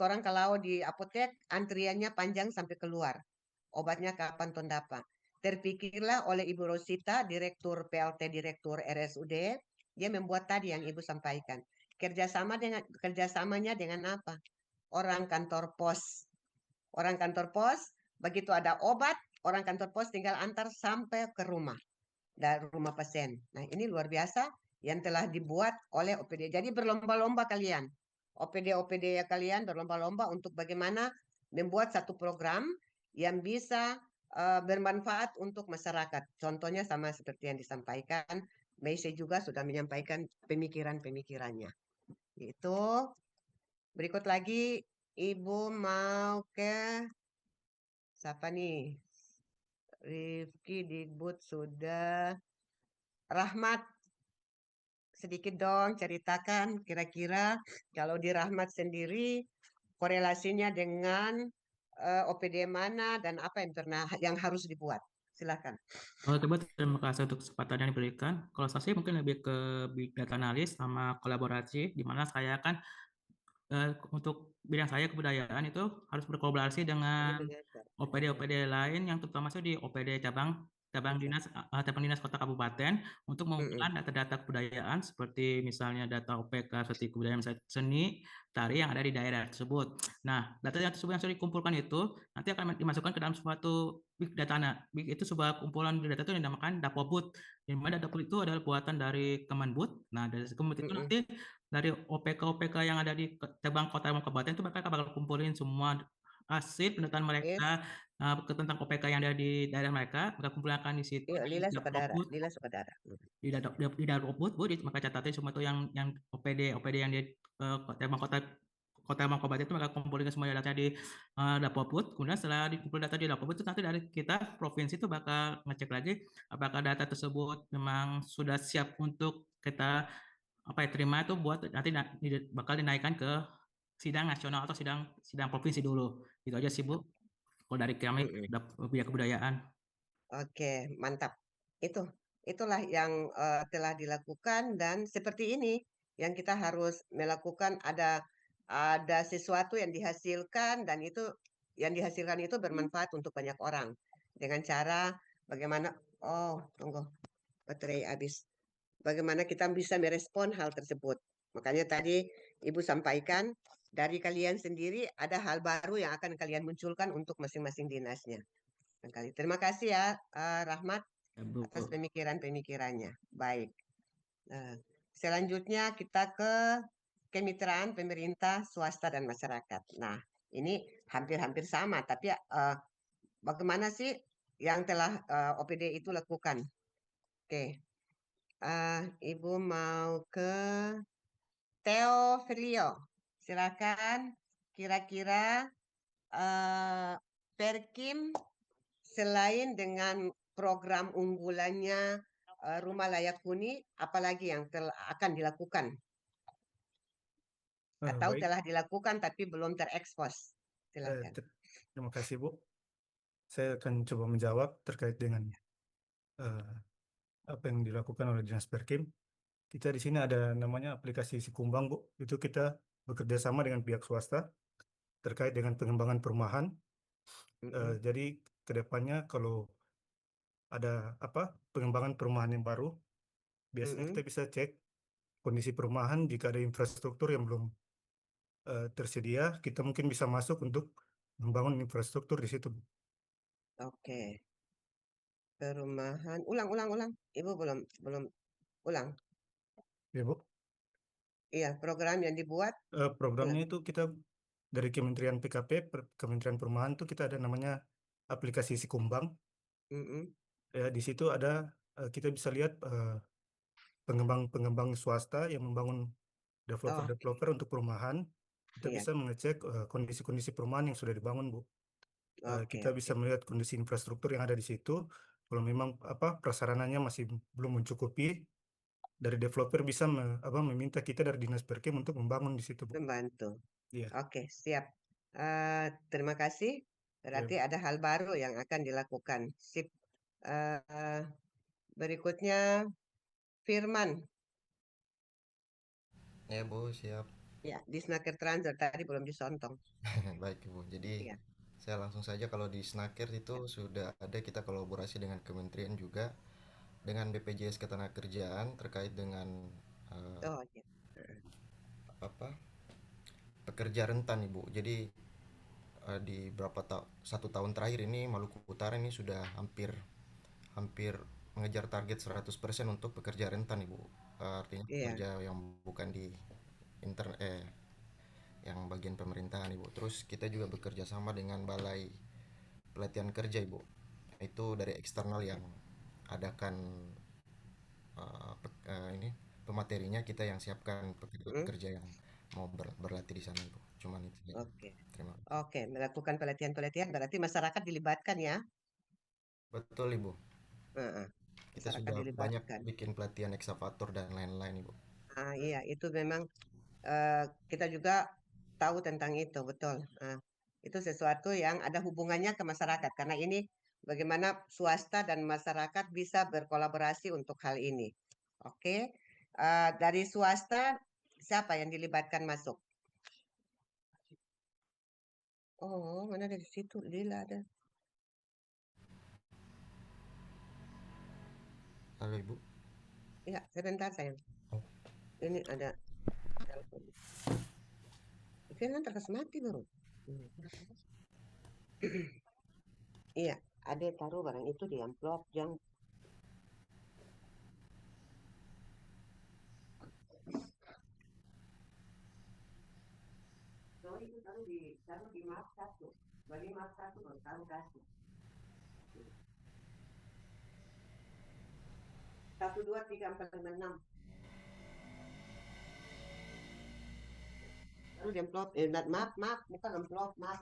Orang kalau di apotek antriannya panjang sampai keluar. Obatnya kapan ton dapat. Terpikirlah oleh Ibu Rosita, Direktur PLT, Direktur RSUD, dia membuat tadi yang Ibu sampaikan. Kerjasamanya dengan apa? Orang kantor pos. Orang kantor pos, begitu ada obat, orang kantor pos tinggal antar sampai ke rumah. Dari rumah pasien. Nah ini luar biasa yang telah dibuat oleh OPD. Jadi berlomba-lomba kalian. OPD ya kalian berlomba-lomba untuk bagaimana membuat satu program yang bisa bermanfaat untuk masyarakat. Contohnya sama seperti yang disampaikan, Meise juga sudah menyampaikan pemikiran-pemikirannya. Itu berikut lagi Ibu mau ke siapa nih? Rifki Digbud sudah. Rahmat, sedikit dong ceritakan kira-kira kalau di Rahmat sendiri korelasinya dengan OPD mana dan apa yang harus dibuat. Silakan. Halo Tebet, terima kasih untuk kesempatan yang diberikan. Kalau saya sih mungkin lebih ke big data analis sama kolaborasi, di mana saya kan untuk bidang saya kebudayaan itu harus berkolaborasi dengan OPD-OPD lain yang terutama di OPD cabang cabang dinas kota kabupaten untuk mengumpulkan data-data kebudayaan seperti misalnya data OPK seperti kebudayaan seni, tari yang ada di daerah tersebut. Nah, data yang tersebut yang sudah dikumpulkan itu nanti akan dimasukkan ke dalam suatu big data. Big itu sebuah kumpulan data itu yang dinamakan Dapobud. Di mana Dapobud itu adalah buatan dari Kemenbud. Nah, dari Kemenbud itu nanti dari OPK yang ada di cabang kota maupun kabupaten itu mereka bakal kumpulin semua hasil pendataan mereka tentang OPK yang ada di daerah mereka kumpulkan di situ Iya, di Lila Sukadara, Dapobud. Lila Sukadara. Di Dapobud, maka catatin semua itu yang OPD yang di cabang kota maupun kabupaten itu mereka kumpulin semua data di Dapobud. Kemudian setelah dikumpul data di Dapobud itu nanti dari kita provinsi itu bakal ngecek lagi apakah data tersebut memang sudah siap untuk kita terima itu buat nanti bakal dinaikkan ke sidang nasional atau sidang provinsi dulu. Itu aja sih Bu. Kalau dari kami bidang kebudayaan. Oke, mantap. Itulah yang telah dilakukan dan seperti ini yang kita harus melakukan ada sesuatu yang dihasilkan dan itu yang dihasilkan itu bermanfaat untuk banyak orang dengan cara bagaimana tunggu baterai habis. Bagaimana kita bisa merespon hal tersebut. Makanya tadi Ibu sampaikan dari kalian sendiri ada hal baru yang akan kalian munculkan untuk masing-masing dinasnya. Terima kasih ya Rahmat atas pemikiran-pemikirannya. Baik. Selanjutnya kita ke kemitraan pemerintah, swasta dan masyarakat. Nah, ini hampir-hampir sama, tapi bagaimana sih yang telah OPD itu lakukan? Oke. Ibu mau ke Theo Firlio. Silakan. Kira-kira Perkim selain dengan program unggulannya Rumah Layak Huni, apalagi yang akan dilakukan? Atau Baik. telah dilakukan tapi belum terekspos? Silakan. Terima kasih Bu. Saya akan coba menjawab terkait dengan apa yang dilakukan oleh Dinas Perkim. Kita di sini ada namanya aplikasi Sikumbang Bu. Itu kita bekerja sama dengan pihak swasta terkait dengan pengembangan perumahan. Jadi kedepannya kalau ada pengembangan perumahan yang baru, biasanya kita bisa cek kondisi perumahan. Jika ada infrastruktur yang belum tersedia, kita mungkin bisa masuk untuk membangun infrastruktur di situ. Oke. Perumahan. Ulang. Ibu belum ulang. Ya Bu. Iya, program yang dibuat. Programnya itu kita dari Kementerian PKP, Kementerian Perumahan itu kita ada namanya aplikasi Sikumbang. Ya, di situ ada kita bisa lihat pengembang swasta yang membangun developer untuk perumahan. Kita bisa mengecek kondisi-kondisi perumahan yang sudah dibangun Bu. Kita bisa melihat kondisi infrastruktur yang ada di situ. Kalau memang prasarananya masih belum mencukupi, dari developer bisa meminta kita dari Dinas Perkim untuk membangun di situ Bu. Membantu. Iya. Oke, siap. Terima kasih. Berarti ada hal baru yang akan dilakukan. Sip. Berikutnya Firman. Ya Bu, siap. Ya, di Snaker Transfer tadi belum disontong. Baik Bu, jadi saya langsung saja. Kalau di Snaker itu sudah ada kita kolaborasi dengan kementerian juga dengan BPJS Ketenagakerjaan terkait dengan pekerja rentan Ibu. Jadi di satu tahun terakhir ini Maluku Utara ini sudah hampir mengejar target 100% untuk pekerja rentan Ibu. Artinya pekerja yang bukan di yang bagian pemerintahan Ibu. Terus kita juga bekerja sama dengan Balai Pelatihan Kerja Ibu. Itu dari eksternal yang adakan pematerinya, kita yang siapkan pekerja yang mau berlatih di sana Ibu. Cuman itu. Terima kasih. Oke, melakukan pelatihan-pelatihan berarti masyarakat dilibatkan ya? Betul Ibu. Kita Masyarakat sudah banyak dilibatkan. bikin pelatihan eksavator dan lain-lain Ibu. Iya, itu memang kita juga tahu tentang itu, betul. Itu sesuatu yang ada hubungannya ke masyarakat karena ini bagaimana swasta dan masyarakat bisa berkolaborasi untuk hal ini. Oke, dari swasta siapa yang dilibatkan masuk? Oh, mana dari situ Lila ada. Halo Ibu. Ya, sebentar sayang. Oh. Ini ada telepon. Firman terkes mati baru. Iya, ada taruh barang itu di amplop yang itu taruh di map 1. Bagi map 1 baru taruh kasih. 1, 2, 3, 4, 5, 6. Taruh di amplop, map, bukan amplop, map.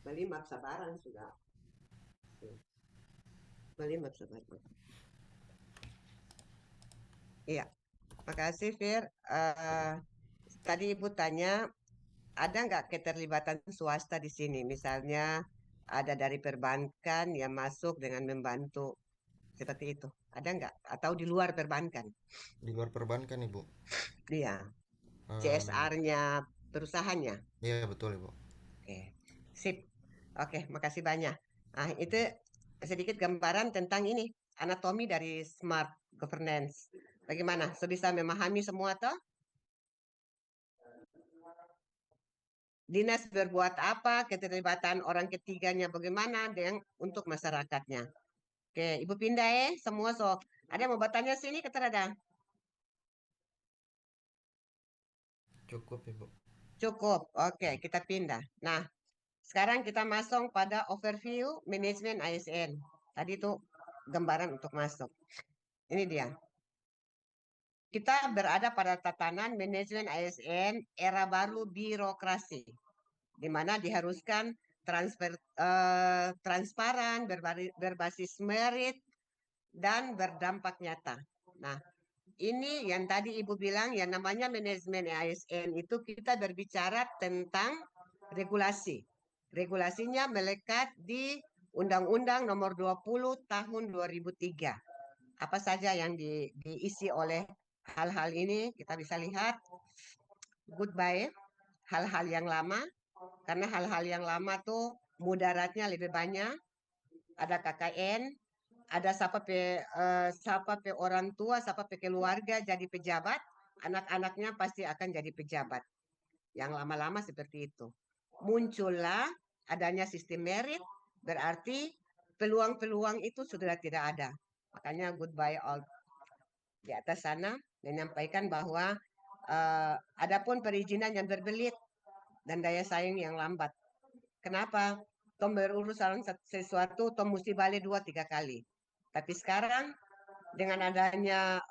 Beli map sabaran sudah. Beli map sabaran. Iya, makasih Fir. Tadi Ibu tanya, ada nggak keterlibatan swasta di sini? Misalnya ada dari perbankan yang masuk dengan membantu seperti itu. Ada nggak? Atau di luar perbankan? Di luar perbankan Ibu. Iya. CSR-nya perusahaannya. Iya betul Ibu. Oke, sip. Oke, makasih banyak. Nah, itu sedikit gambaran tentang ini, anatomi dari smart governance. Bagaimana? So bisa memahami semua toh? Dinas berbuat apa, keterlibatan orang ketiganya bagaimana dengan untuk masyarakatnya. Oke, Ibu pindah semua sok. Ada mau bertanya sini keterada? Cukup Ibu. Cukup. Oke, kita pindah. Nah, sekarang kita masuk pada overview manajemen ASN. Tadi itu gambaran untuk masuk. Ini dia. Kita berada pada tatanan manajemen ASN era baru birokrasi, di mana diharuskan transparan, berbasis merit, dan berdampak nyata. Nah, ini yang tadi Ibu bilang, yang namanya manajemen ASN itu kita berbicara tentang regulasi. Regulasinya melekat di Undang-Undang Nomor 20 Tahun 2003. Apa saja yang diisi oleh hal-hal ini kita bisa lihat. Goodbye, hal-hal yang lama, karena hal-hal yang lama tuh mudaratnya lebih banyak. Ada KKN, ada siapa pe orang tua, siapa pe keluarga jadi pejabat, anak-anaknya pasti akan jadi pejabat. Yang lama-lama seperti itu. Muncullah adanya sistem merit, berarti peluang-peluang itu sudah tidak ada. Makanya goodbye all. Di atas sana menyampaikan bahwa adapun perizinan yang berbelit dan daya saing yang lambat. Kenapa? Tom berurusan sesuatu, Tom mesti balik 2-3 kali. Tapi sekarang dengan adanya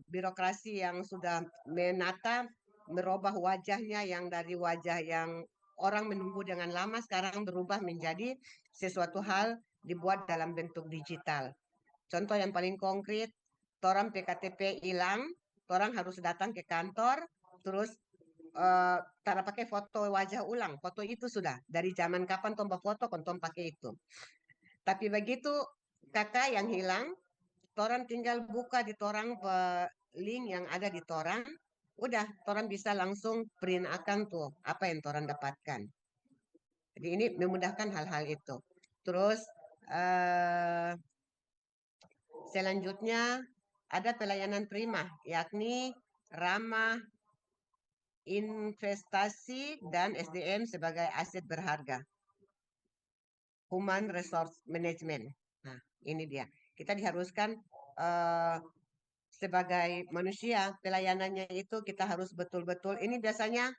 birokrasi yang sudah menata, merubah wajahnya yang dari wajah yang orang menunggu dengan lama sekarang berubah menjadi sesuatu hal dibuat dalam bentuk digital. Contoh yang paling konkret, orang PKTP hilang, orang harus datang ke kantor, terus cara pakai foto wajah ulang. Foto itu sudah dari zaman kapan tomba foto, kontom pakai itu. Tapi begitu kakak yang hilang, torang tinggal buka di torang link yang ada di torang, udah torang bisa langsung print akan tuh apa yang torang dapatkan. Jadi ini memudahkan hal-hal itu. Terus selanjutnya ada pelayanan prima, yakni ramah, investasi, dan SDM sebagai aset berharga. Human Resource Management. Nah, ini dia. Kita diharuskan sebagai manusia, pelayanannya itu kita harus betul-betul, ini biasanya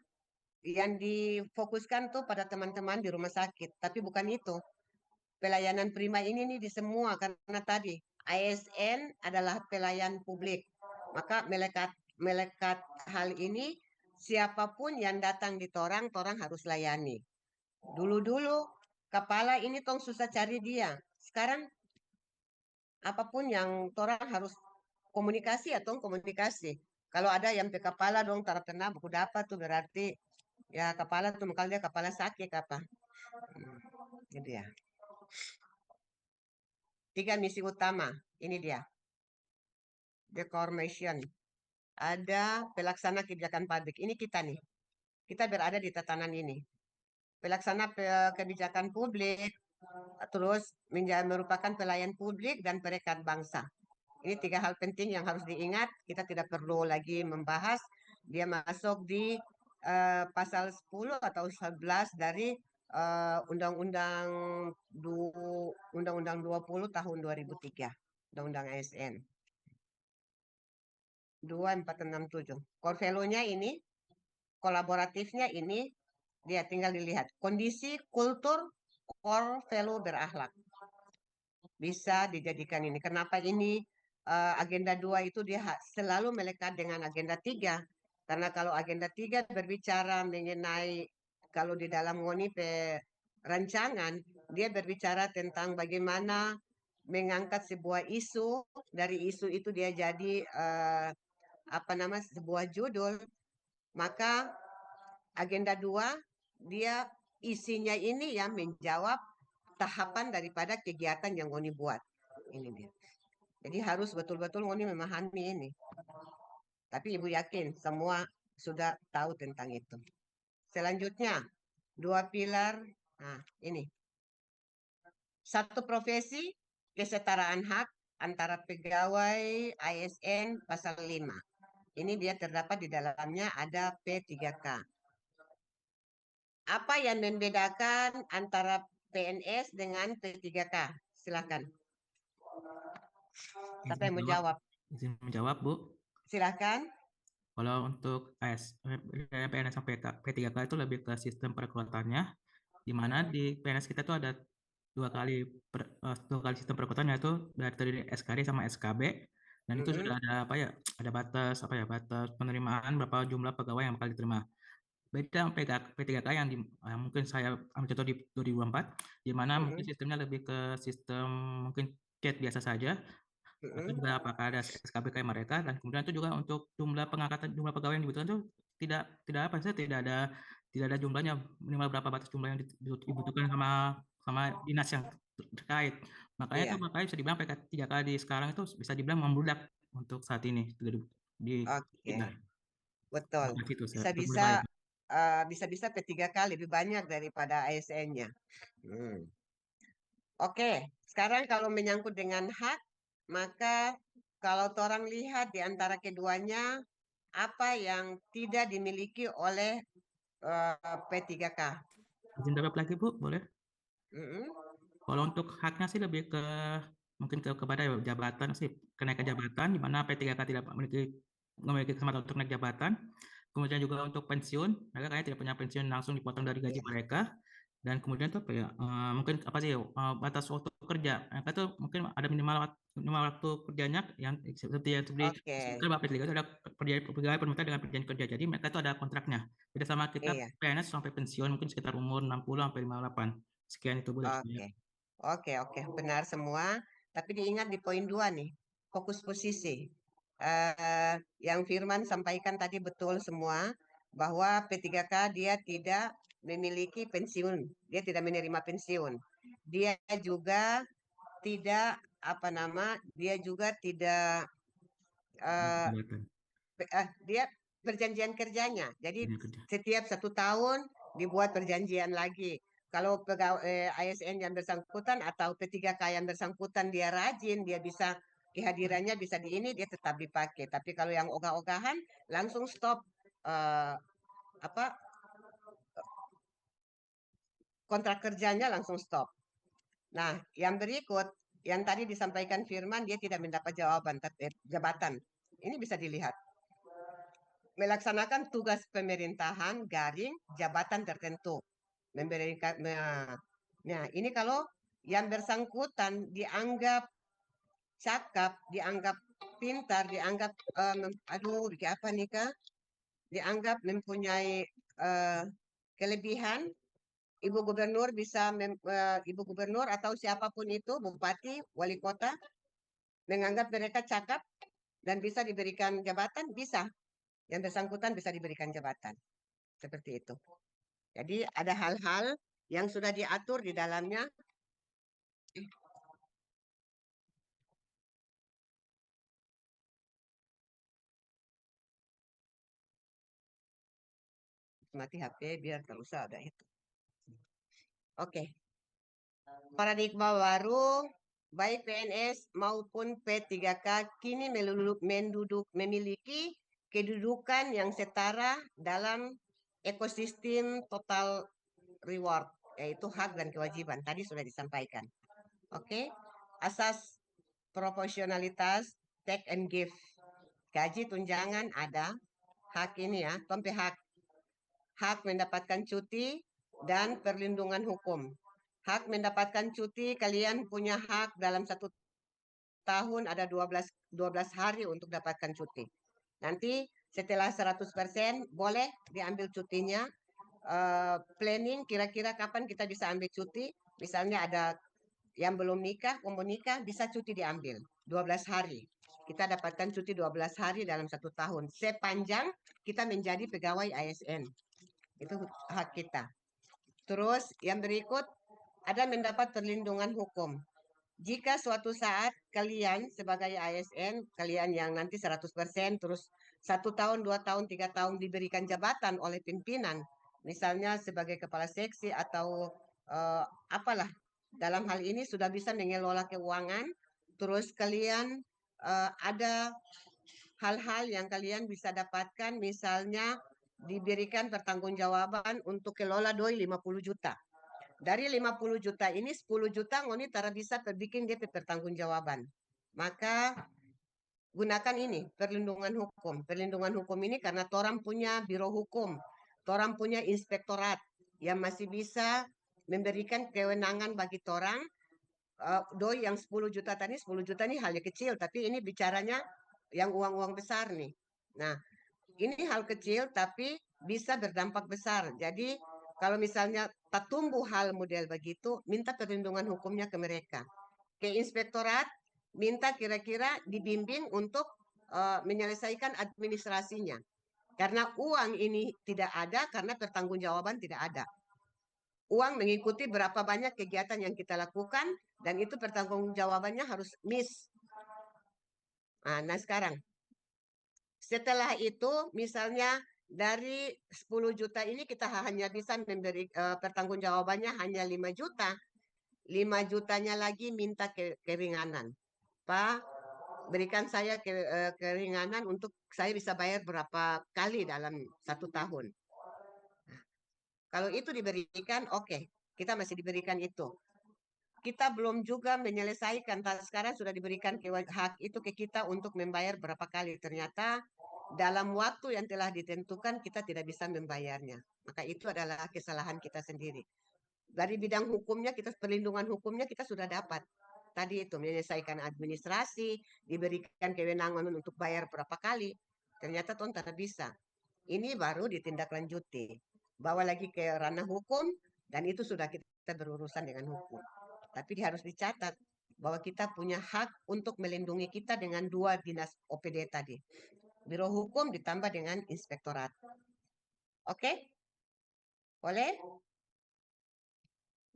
yang difokuskan tuh pada teman-teman di rumah sakit, tapi bukan itu. Pelayanan prima ini nih di semua, karena tadi ASN adalah pelayan publik. Maka melekat hal ini, siapapun yang datang di torang harus layani. Dulu-dulu kepala ini tong susah cari dia. Sekarang apapun yang torang harus komunikasi atau komunikasi. Kalau ada yang ke kepala dong terkena buku dapat tuh berarti ya kepala tuh makanya dia kepala sakit apa. Gitu ya. 3 misi utama, ini dia. The core mission. Ada pelaksana kebijakan publik. Ini kita nih. Kita berada di tatanan ini. Pelaksana kebijakan publik terus merupakan pelayan publik dan perekat bangsa. Ini 3 hal penting yang harus diingat. Kita tidak perlu lagi membahas. Dia masuk di pasal 10 atau 11 dari Undang-Undang 20 tahun 2003, Undang-Undang ASN 2467. Core value-nya ini, kolaboratifnya ini, dia tinggal dilihat. Kondisi kultur core value berakhlak. Bisa dijadikan ini. Kenapa ini agenda 2 itu dia selalu melekat dengan agenda 3? Karena kalau agenda 3 berbicara mengenai, kalau di dalam ngoni rancangan, dia berbicara tentang bagaimana mengangkat sebuah isu, dari isu itu dia jadi sebuah judul. Maka agenda 2 dia isinya ini ya menjawab tahapan daripada kegiatan yang ngoni buat. Ini dia. Jadi harus betul-betul ngoni memahami ini. Tapi Ibu yakin semua sudah tahu tentang itu. Selanjutnya, 2 pilar. Nah, ini. 1 profesi, kesetaraan hak antara pegawai ASN pasal 5. Ini dia terdapat di dalamnya ada P3K. Apa yang membedakan antara PNS dengan P3K? Silakan. Siapa yang mau jawab? Izin menjawab, Bu. Silakan. Kalau untuk PNS sampai P3K itu lebih ke sistem perekrutannya, di mana di PNS kita tuh ada dua kali sistem perekrutan, yaitu dari SKD sama SKB, dan itu sudah ada ada batas penerimaan berapa jumlah pegawai yang bakal diterima. Beda P3K yang mungkin saya ambil contoh di 2024, di mana mungkin sistemnya lebih ke sistem mungkin CAT biasa saja, atau juga apakah ada SKB kayak mereka, dan kemudian itu juga untuk jumlah pegawai yang dibutuhkan itu tidak ada jumlahnya, minimal berapa batas jumlah yang dibutuhkan sama dinas yang terkait. Makanya itu makanya bisa dibilang P3K di sekarang itu bisa dibilang membludak untuk saat ini di kita. Betul. Bisa-bisa P3K lebih banyak daripada ASN-nya. Oke, sekarang kalau menyangkut dengan hak, maka kalau orang lihat di antara keduanya, apa yang tidak dimiliki oleh P3K? Izin jawab lagi, Bu, boleh? Kalau untuk haknya sih lebih ke mungkin kepada jabatan sih, kenaikan jabatan, di mana P3K tidak memiliki kesempatan untuk naik jabatan. Kemudian juga untuk pensiun, mereka kayaknya tidak punya pensiun langsung dipotong dari gaji mereka. Dan kemudian tuh mungkin batas waktu kerja, mereka tuh mungkin ada minimal waktu kerjanya yang seperti P3K itu ada pegawai permintaan dengan perjanjian kerja. Jadi mereka tuh ada kontraknya. Beda sama kita PNS sampai pensiun mungkin sekitar umur 60 sampai 58. Sekian itu, Bu. Oke, benar semua. Tapi diingat di poin 2 nih, fokus posisi. Yang Firman sampaikan tadi betul semua, bahwa P3K dia tidak memiliki pensiun, dia tidak menerima pensiun. Dia juga tidak dia perjanjian kerjanya. Jadi setiap 1 tahun dibuat perjanjian lagi. Kalau pegawai ASN yang bersangkutan atau P3K yang bersangkutan dia rajin, dia bisa kehadirannya bisa dia tetap dipakai. Tapi kalau yang ogah-ogahan langsung stop kontrak kerjanya langsung stop. Nah, yang berikut yang tadi disampaikan Firman, dia tidak mendapat jabatan. Ini bisa dilihat. Melaksanakan tugas pemerintahan garing jabatan tertentu. Nah, ini kalau yang bersangkutan dianggap cakap, dianggap pintar, dianggap dianggap mempunyai kelebihan, Ibu Gubernur atau siapapun itu, Bupati, Wali Kota, menganggap mereka cakap dan bisa diberikan jabatan, bisa. Yang bersangkutan bisa diberikan jabatan. Seperti itu. Jadi ada hal-hal yang sudah diatur di dalamnya. Mati HP biar tak usah ada itu. Oke. Paradigma baru, baik PNS maupun P3K kini memiliki kedudukan yang setara dalam ekosistem total reward, yaitu hak dan kewajiban. Tadi sudah disampaikan. Oke, asas proporsionalitas, take and give. Gaji tunjangan ada, hak ini ya, tompe hak mendapatkan cuti dan perlindungan hukum. Hak mendapatkan cuti, kalian punya hak dalam 1 tahun ada 12 hari untuk dapatkan cuti. Nanti setelah 100% boleh diambil cutinya. Planning kira-kira kapan kita bisa ambil cuti. Misalnya ada yang belum nikah, mau nikah, bisa cuti diambil 12 hari. Kita dapatkan cuti 12 hari dalam 1 tahun. Sepanjang kita menjadi pegawai ASN. Itu hak kita. Terus yang berikut, ada mendapat perlindungan hukum. Jika suatu saat kalian sebagai ASN, kalian yang nanti 100%, terus 1 tahun, 2 tahun, 3 tahun diberikan jabatan oleh pimpinan, misalnya sebagai kepala seksi atau apalah, dalam hal ini sudah bisa mengelola keuangan, terus kalian ada hal-hal yang kalian bisa dapatkan, misalnya diberikan pertanggungjawaban untuk kelola doi 50 juta. Dari 50 juta ini 10 juta ngoni tara bisa bikin dia pertanggungjawaban. Maka gunakan ini perlindungan hukum. Perlindungan hukum ini karena torang punya biro hukum, torang punya inspektorat yang masih bisa memberikan kewenangan bagi torang. Doi yang 10 juta tadi, 10 juta ini hal yang kecil, tapi ini bicaranya yang uang-uang besar nih. Nah, ini hal kecil tapi bisa berdampak besar. Jadi kalau misalnya tak tumbuh hal model begitu, minta perlindungan hukumnya ke mereka. Ke inspektorat, minta kira-kira dibimbing untuk menyelesaikan administrasinya. Karena uang ini tidak ada, karena pertanggungjawaban tidak ada. Uang mengikuti berapa banyak kegiatan yang kita lakukan, dan itu pertanggungjawabannya harus miss. Nah sekarang, setelah itu misalnya dari 10 juta ini kita hanya bisa memberi pertanggungjawabannya hanya 5 juta. 5 jutanya lagi minta keringanan. Pak, berikan saya keringanan untuk saya bisa bayar berapa kali dalam 1 tahun. Kalau itu diberikan, oke, kita masih diberikan itu. Kita belum juga menyelesaikan, sekarang sudah diberikan hak itu ke kita untuk membayar berapa kali. Ternyata dalam waktu yang telah ditentukan kita tidak bisa membayarnya. Maka itu adalah kesalahan kita sendiri. Dari bidang hukumnya, perlindungan hukumnya kita sudah dapat. Tadi itu menyelesaikan administrasi, diberikan kewenangan untuk bayar berapa kali. Ternyata tuan tidak bisa. Ini baru ditindaklanjuti. Bawa lagi ke ranah hukum, dan itu sudah kita berurusan dengan hukum. Tapi harus dicatat bahwa kita punya hak untuk melindungi kita dengan 2 dinas OPD tadi. Biro hukum ditambah dengan inspektorat. Oke? Boleh?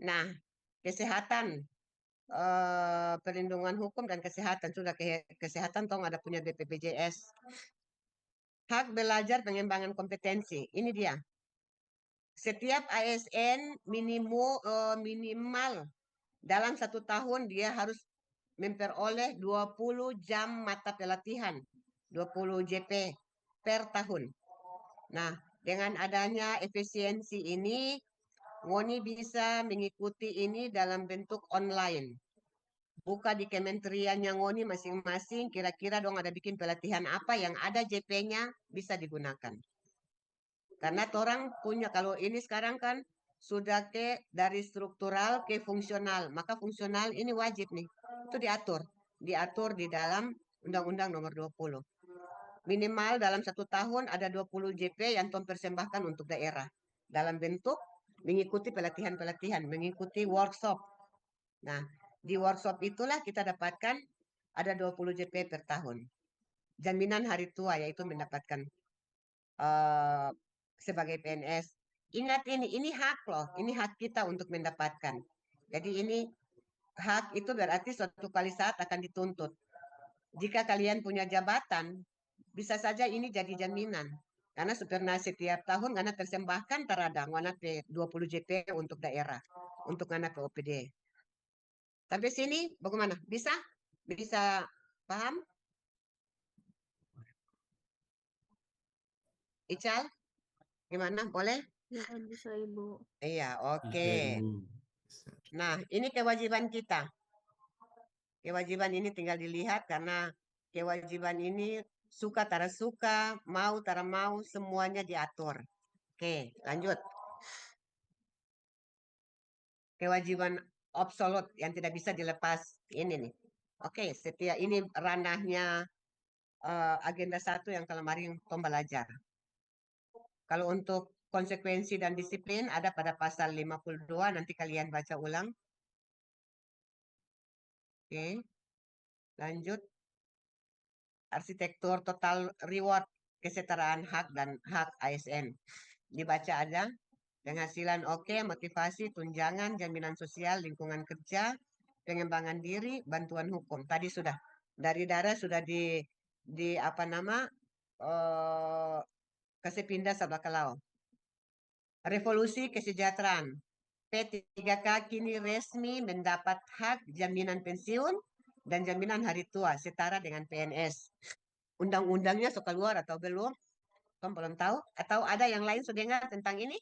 Nah, kesehatan, perlindungan hukum dan kesehatan. Sudah kesehatan toh ada punya BPJS. Hak belajar pengembangan kompetensi. Ini dia. Setiap ASN minimal dalam 1 tahun dia harus memperoleh 20 jam mata pelatihan. 20 JP per tahun. Nah, dengan adanya efisiensi ini, ngoni bisa mengikuti ini dalam bentuk online. Buka di kementeriannya ngoni masing-masing, kira-kira dong ada bikin pelatihan apa yang ada JP-nya bisa digunakan. Karena orang punya, kalau ini sekarang kan sudah dari struktural ke fungsional, maka fungsional ini wajib nih. Itu diatur di dalam Undang-Undang Nomor 20. Minimal dalam 1 tahun ada 20 JP yang Tom persembahkan untuk daerah. Dalam bentuk mengikuti pelatihan-pelatihan, mengikuti workshop. Nah, di workshop itulah kita dapatkan ada 20 JP per tahun. Jaminan hari tua, yaitu mendapatkan sebagai PNS. Ingat ini hak loh, ini hak kita untuk mendapatkan. Jadi ini hak itu berarti suatu kali saat akan dituntut. Jika kalian punya jabatan, bisa saja ini jadi jaminan. Karena sebenarnya setiap tahun karena tersembahkan terhadap 20 JP untuk daerah, untuk anak OPD. Sampai sini bagaimana? Bisa? Bisa paham? Ical, gimana? Boleh? Ya, bisa Ibu. Iya, Bisa, oke. Ibu. Nah, ini kewajiban kita. Kewajiban ini tinggal dilihat karena kewajiban ini suka tara suka, mau tara mau, semuanya diatur. Oke, lanjut. Kewajiban absolut yang tidak bisa dilepas ini nih. Oke, setiap ini ranahnya agenda 1 yang kemarin pembelajar. Kalau untuk konsekuensi dan disiplin ada pada pasal 52, nanti kalian baca ulang. Oke, lanjut. Arsitektur total reward, kesetaraan hak dan hak ASN. Dibaca aja. Penghasilan oke, motivasi, tunjangan, jaminan sosial, lingkungan kerja, pengembangan diri, bantuan hukum. Tadi sudah dari daerah sudah di apa nama kasih pindah Sabakalau. Revolusi kesejahteraan. P3K kini resmi mendapat hak jaminan pensiun dan jaminan hari tua setara dengan PNS. Undang-undangnya suka keluar atau belum? Kamu belum tahu? Atau ada yang lain sudah dengar tentang ini?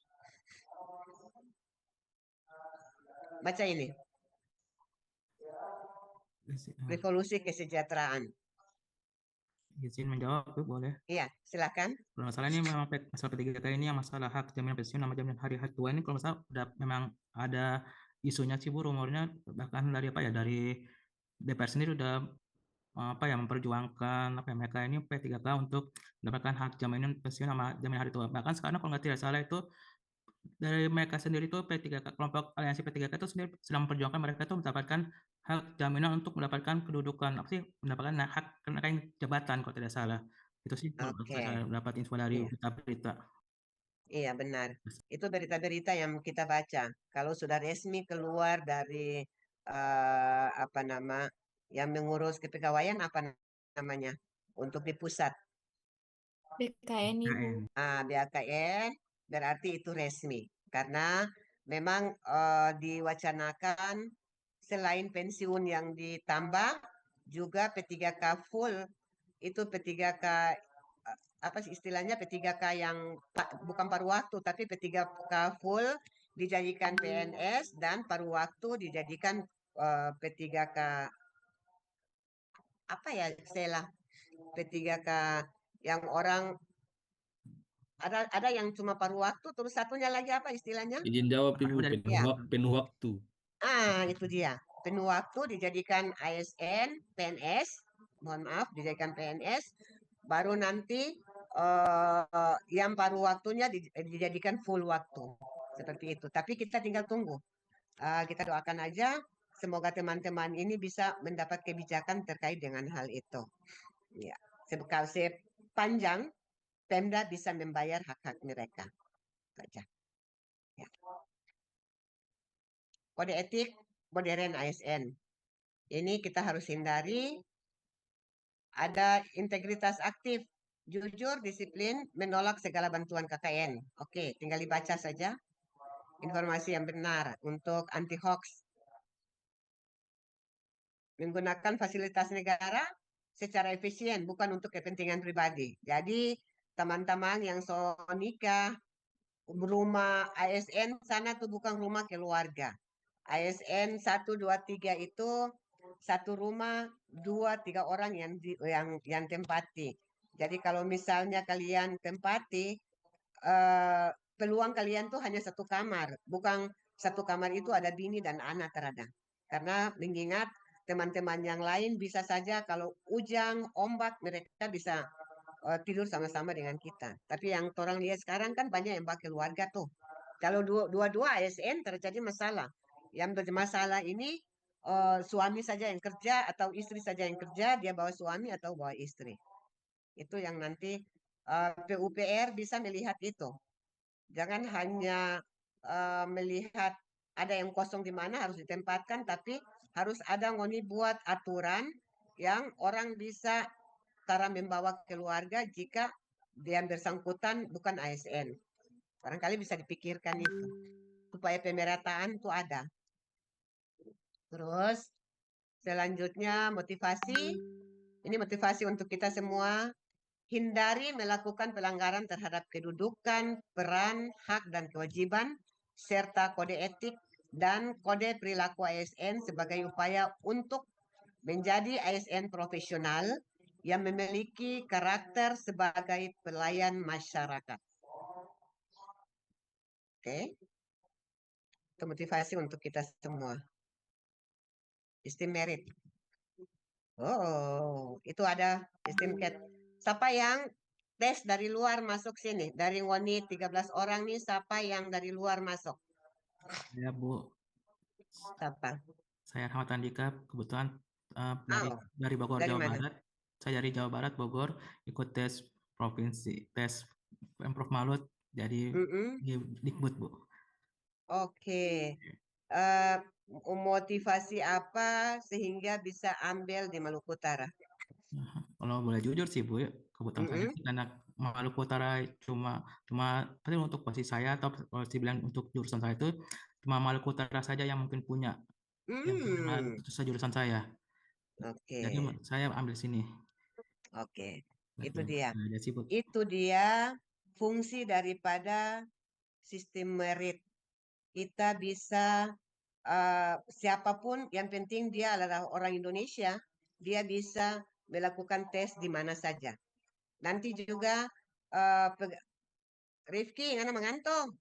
Baca ini. Revolusi kesejahteraan. Izin menjawab, Bu, boleh? Iya, silakan. Kalau masalah ini memang masalah P3K ini yang masalah hak jaminan pensiun sama jaminan hari tua ini kalau masalah udah memang ada isunya sih Bu, rumornya bahkan dari apa ya, dari DPR sendiri udah apa ya memperjuangkan apa ya, mereka ini P3K untuk mendapatkan hak jaminan pensiun sama jaminan hari tua. Bahkan sekarang kalau nggak tidak salah itu dari mereka sendiri itu P3K, kelompok aliansi P3K itu sendiri sedang memperjuangkan mereka itu mendapatkan hak jaminan untuk mendapatkan kedudukan apa sih, mendapatkan hak kenaikan jabatan kalau tidak salah. Itu sih kalau Oke. saya dapat info dari Iya. berita-berita. Iya, benar. Itu berita-berita yang kita baca. Kalau sudah resmi keluar dari apa nama yang mengurus kepegawaian apa namanya untuk di pusat. BKN Ibu. BKN berarti itu resmi karena memang diwacanakan selain pensiun yang ditambah juga P3K full, itu P3K apa sih istilahnya, P3K yang bukan paruh waktu tapi P3K full dijadikan PNS dan paruh waktu dijadikan P3K apa ya istilah P3K yang orang ada yang cuma paruh waktu, terus satunya lagi apa istilahnya? Izin jawab Ibu, Ya. penuh waktu. Itu dia. Penuh waktu dijadikan ASN, PNS, mohon maaf, dijadikan PNS, baru nanti yang paruh waktunya dijadikan full waktu. Seperti itu. Tapi kita tinggal tunggu. Kita doakan aja, semoga teman-teman ini bisa mendapat kebijakan terkait dengan hal itu. Ya, sepanjang Pemda bisa membayar hak-hak mereka. Saja. Ya. Kode etik modern ASN. Ini kita harus hindari ada integritas aktif, jujur, disiplin, menolak segala bantuan KKN. Oke, tinggal dibaca saja informasi yang benar untuk anti hoax. Menggunakan fasilitas negara secara efisien, bukan untuk kepentingan pribadi. Jadi teman-teman yang nikah, rumah ASN sana tuh bukan rumah keluarga. ASN 1, 2, 3 itu satu rumah 2, 3 orang yang tempati. Jadi kalau misalnya kalian tempati, peluang kalian tuh hanya satu kamar, bukan satu kamar itu ada bini dan anak terhadap. Karena mengingat teman-teman yang lain bisa saja kalau hujan, ombak mereka bisa tidur sama-sama dengan kita. Tapi yang orang lihat sekarang kan banyak yang pakai keluarga tuh. Kalau dua-dua ASN terjadi masalah. Yang bermasalah ini suami saja yang kerja atau istri saja yang kerja, dia bawa suami atau bawa istri. Itu yang nanti PUPR bisa melihat itu. Jangan hanya melihat ada yang kosong di mana harus ditempatkan, tapi harus ada ngoni buat aturan yang orang bisa cara membawa keluarga jika dia bersangkutan bukan ASN. Barangkali bisa dipikirkan itu supaya pemerataan itu ada. Terus Selanjutnya motivasi. Ini motivasi untuk kita semua. Hindari melakukan pelanggaran terhadap kedudukan, peran, hak, dan kewajiban, serta kode etik dan kode perilaku ASN sebagai upaya untuk menjadi ASN profesional yang memiliki karakter sebagai pelayan masyarakat. Oke. Itu motivasi untuk kita semua. Sistem merit. Oh, itu ada sistem CAT. Siapa yang tes dari luar masuk sini? Dari Woni 13 orang nih, siapa yang dari luar masuk? Ya, Bu. Siapa? Saya Rahmat Andika, kebetulan dari Bogor, dari Jawa mana? Barat. Saya dari Jawa Barat, Bogor, ikut tes provinsi, tes Pemprov Malut, jadi di Dikbud, Bu. Oke. Motivasi apa sehingga bisa ambil di Maluku Utara? Kalau boleh jujur sih, Bu, ya, kebetulan saya sih karena Maluku Utara cuma tapi untuk posisi saya atau kalau dibilang untuk jurusan saya itu cuma Maluku Utara saja yang mungkin punya yang sesuai jurusan saya. Oke. Jadi saya ambil sini. Oke. Berarti Itu dia. ada sih, Bu. Itu dia fungsi daripada sistem merit. Kita bisa siapapun, yang penting dia adalah orang Indonesia, dia bisa melakukan tes di mana saja. Nanti juga Rifki, ngana mengantuk.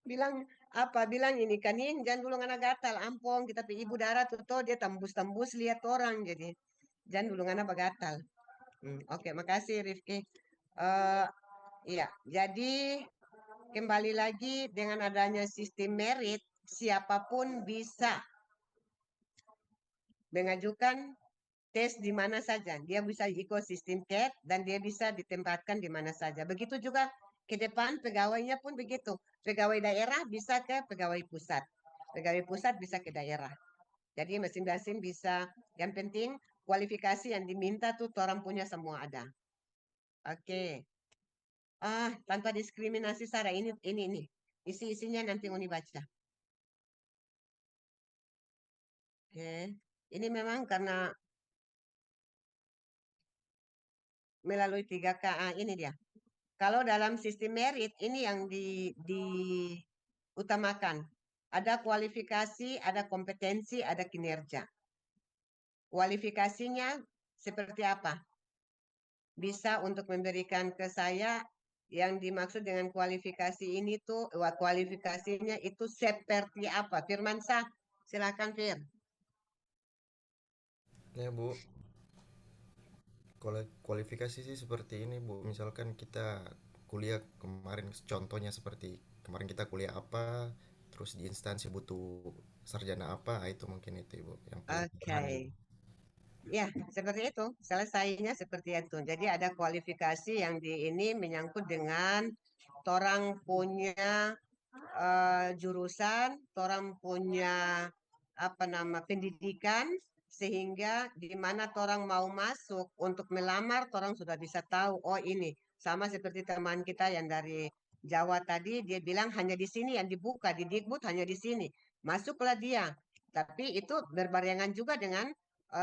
Bilang apa? Bilang ini kan jangan dulu ngana gatal, ampong kita pergi ibu darah tuh dia tembus-tembus lihat orang, jadi jangan dulu ngana bagatal. Oke, makasih Rifki. Iya, jadi kembali lagi dengan adanya sistem merit, siapapun bisa mengajukan tes di mana saja. Dia bisa ikut sistem CAT dan dia bisa ditempatkan di mana saja. Begitu juga ke depan pegawainya pun begitu. Pegawai daerah bisa ke pegawai pusat. Pegawai pusat bisa ke daerah. Jadi masing-masing bisa. Yang penting kualifikasi yang diminta tuh orang punya semua ada. Oke. Tanpa diskriminasi Sarah, ini. Isi-isinya nanti Uni baca. Oke. Ini memang karena melalui 3KA ini dia. Kalau dalam sistem merit ini yang diutamakan. Ada kualifikasi, ada kompetensi, ada kinerja. Kualifikasinya seperti apa? Bisa untuk memberikan ke saya yang dimaksud dengan kualifikasi ini tuh, kualifikasinya itu seperti apa? Firmansyah, silakan Fir. Ya Bu, kualifikasi sih seperti ini Bu. Misalkan kita kuliah kemarin, contohnya seperti kemarin kita kuliah apa, terus di instansi butuh sarjana apa, itu mungkin itu Ibu yang paling sederhana. Ya, seperti itu. Selesainya seperti itu. Jadi ada kualifikasi yang di ini menyangkut dengan orang punya jurusan, orang punya pendidikan, sehingga di mana orang mau masuk untuk melamar, orang sudah bisa tahu, oh ini sama seperti teman kita yang dari Jawa tadi, dia bilang hanya di sini yang dibuka, di Dikbud hanya di sini. Masuklah dia. Tapi itu berbarengan juga dengan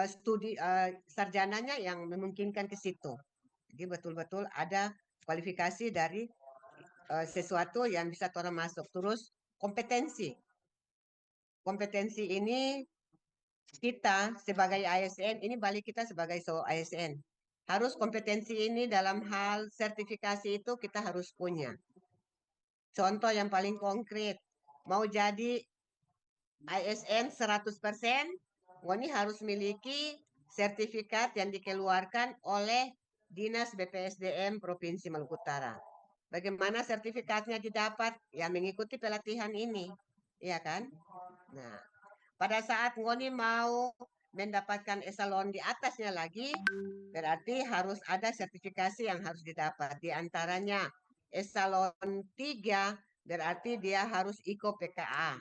studi sarjananya yang memungkinkan ke situ. Jadi betul-betul ada kualifikasi dari sesuatu yang bisa orang masuk. Terus kompetensi. Kompetensi ini kita sebagai ASN, ini balik kita sebagai ASN. Harus kompetensi ini dalam hal sertifikasi itu kita harus punya. Contoh yang paling konkret, mau jadi ASN 100%, Wani harus memiliki sertifikat yang dikeluarkan oleh Dinas BPSDM Provinsi Maluku Utara. Bagaimana sertifikatnya didapat? Ya mengikuti pelatihan ini, ya kan? Nah, pada saat Ngoni mau mendapatkan eselon di atasnya lagi, berarti harus ada sertifikasi yang harus didapat. Di antaranya eselon 3, berarti dia harus IKO PKA.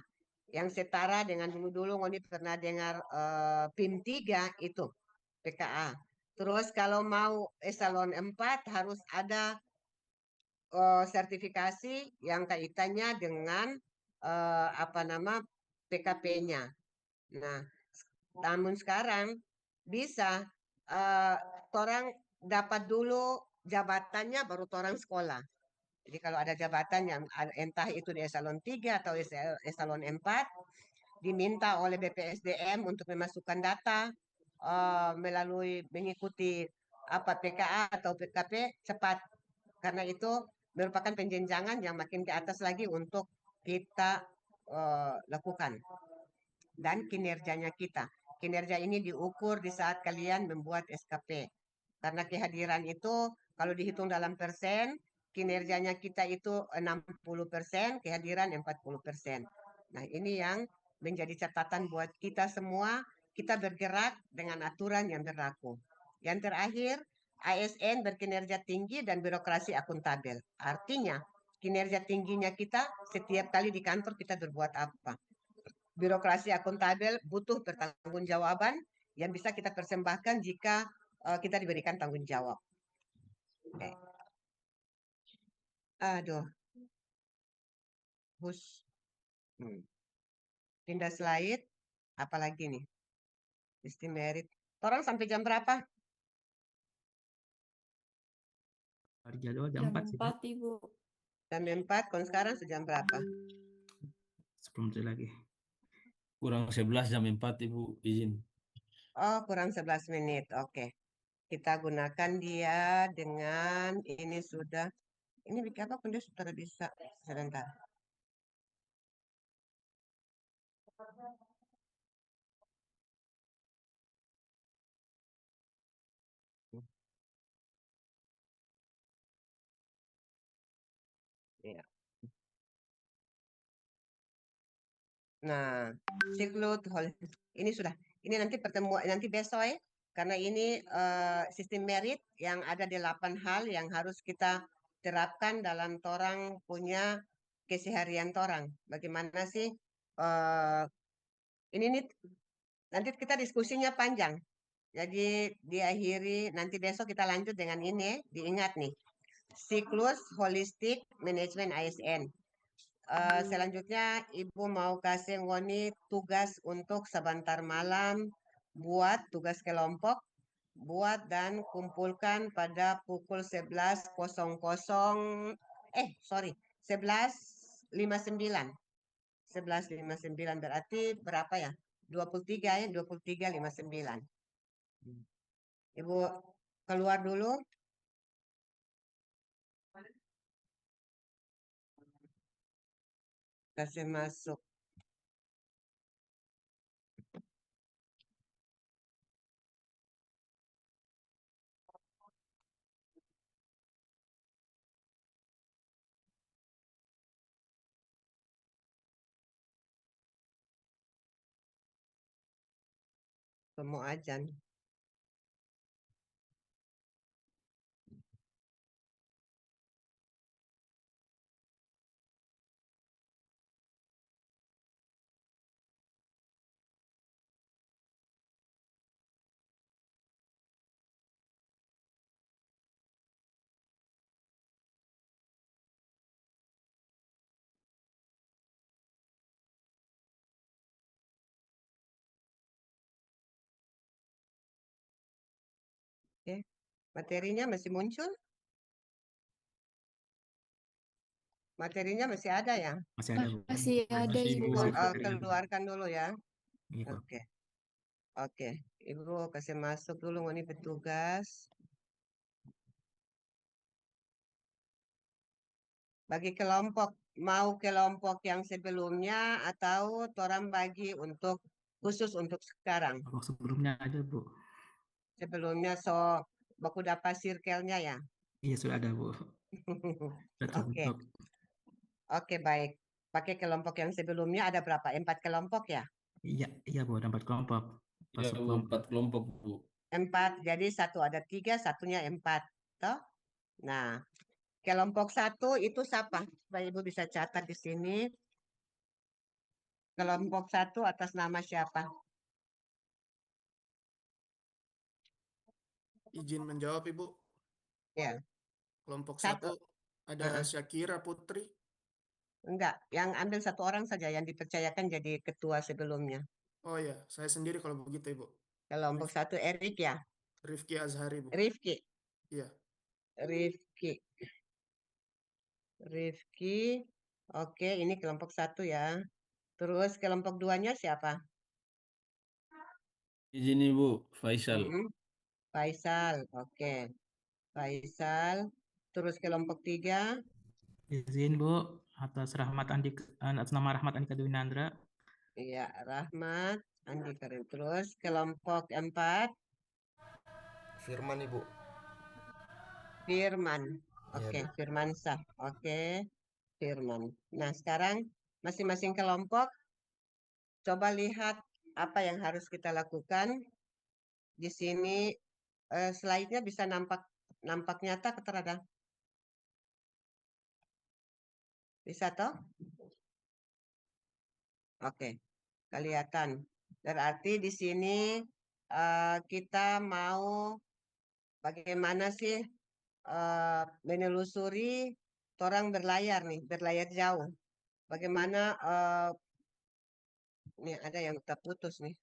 Yang setara dengan dulu-dulu Ngoni pernah dengar PIM 3 itu PKA. Terus kalau mau eselon 4 harus ada sertifikasi yang kaitannya dengan PKP-nya. Nah, namun sekarang bisa orang dapat dulu jabatannya baru orang sekolah. Jadi kalau ada jabatan yang entah itu di eselon 3 atau eselon 4 diminta oleh BPSDM untuk memasukkan data melalui mengikuti PKA atau PKP cepat, karena itu merupakan penjenjangan yang makin ke atas lagi untuk kita lakukan. Dan kinerjanya kinerja ini diukur di saat kalian membuat SKP, karena kehadiran itu kalau dihitung dalam persen, kinerjanya kita itu 60%, kehadiran 40%. Nah, ini yang menjadi catatan buat kita semua, kita bergerak dengan aturan yang berlaku. Yang terakhir, ASN berkinerja tinggi dan birokrasi akuntabel. Artinya, kinerja tingginya kita setiap kali di kantor kita berbuat apa. Birokrasi akuntabel butuh pertanggungjawaban yang bisa kita persembahkan jika kita diberikan tanggung jawab. Oke. Aduh. Pindah slide. Apalagi nih? Sistem merit. Orang sampai jam berapa? Hari jadwal jam 4 sih, Bu. 4, Ibu. Jam 4, kon sekarang sejam berapa? 10 menit lagi. Kurang 11 jam 4, Ibu, izin. Oh, kurang 11 menit. Oke. Kita gunakan dia dengan ini sudah. Ini bikin apa pun dia sudah bisa. Sebentar. Ya. Nah, siklus ini sudah. Ini nanti pertemuan nanti besok ya. Karena ini sistem merit yang ada 8 hal yang harus kita terapkan dalam torang punya keseharian torang. Bagaimana sih ini nih nanti kita diskusinya panjang. Jadi diakhiri nanti besok kita lanjut dengan ini, diingat nih. Siklus holistik manajemen ASN. Selanjutnya Ibu mau kasih Ngoni tugas untuk sebentar malam buat tugas kelompok, buat dan kumpulkan pada pukul 11.59 11.59 berarti berapa ya? 23 ya, 23.59. Ibu keluar dulu. Kasih masuk. Semua ajan. Oke, materinya masih muncul? Materinya masih ada ya? Masih ada, Bu. Masih ada, Masih, Ibu. Bu. Keluarkan dulu ya. Iya, Bu. Oke. Oke, Ibu kasih masuk dulu ini petugas. Bagi kelompok, mau kelompok yang sebelumnya atau orang bagi untuk khusus untuk sekarang? Kelompok sebelumnya aja, Bu. Sebelumnya baku dapat circle-nya ya? Iya, sudah ada, Bu. Sudah Oke. terbentuk. Oke, baik. Pakai kelompok yang sebelumnya ada berapa? 4 kelompok ya? Iya, Bu, ada 4 kelompok. Iya, Bu, 4 kelompok, Bu. 4, jadi satu ada 3, satunya 4. Toh? Nah, kelompok 1 itu siapa? Supaya Ibu bisa catat di sini. Kelompok 1 atas nama siapa? Izin menjawab, Ibu. Ya. Kelompok Satu. 1 Ada Syakira Putri. Enggak, yang ambil satu orang saja yang dipercayakan jadi ketua sebelumnya. Oh ya, saya sendiri kalau begitu Ibu. Kelompok 1 Erik ya. Rifki Azhari Bu. Rifki. Iya. Rifki. Oke, ini kelompok 1 ya. Terus kelompok 2-nya siapa? Izin Ibu, Faisal. Faisal, oke. Faisal. Terus kelompok 3. Izin Bu, atas nama Rahmat Andika Dwinandra. Iya, Rahmat Andika. Terus kelompok 4. Firman Ibu. Firman. Iya, Oke, Bu. Firmansah. Oke, Firman. Nah, sekarang masing-masing kelompok coba lihat apa yang harus kita lakukan. Di sini slide-nya bisa nampak nyata keterada. Bisa toh? Oke, kelihatan. Berarti di sini kita mau bagaimana sih menelusuri orang berlayar nih, berlayar jauh. Bagaimana nih ada yang terputus nih.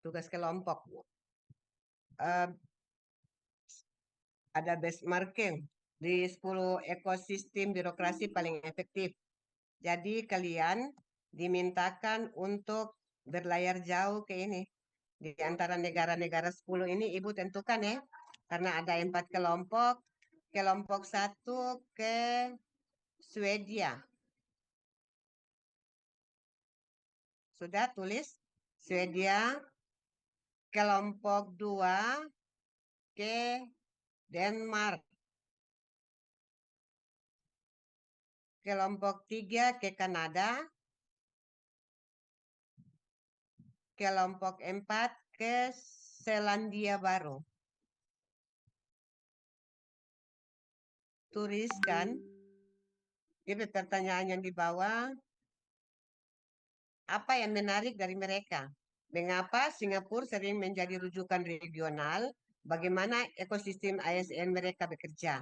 Tugas kelompok. Ada benchmarking di 10 ekosistem birokrasi paling efektif. Jadi kalian dimintakan untuk berlayar jauh ke ini. Di antara negara-negara 10 ini Ibu tentukan ya. Karena ada 4 kelompok. Kelompok 1 ke Swedia. Sudah tulis? Swedia. Kelompok 2 ke Denmark. Kelompok 3 ke Kanada. Kelompok 4 ke Selandia Baru. Tuliskan. Ini pertanyaan yang di bawah. Apa yang menarik dari mereka? Mengapa Singapura sering menjadi rujukan regional? Bagaimana ekosistem ASN mereka bekerja?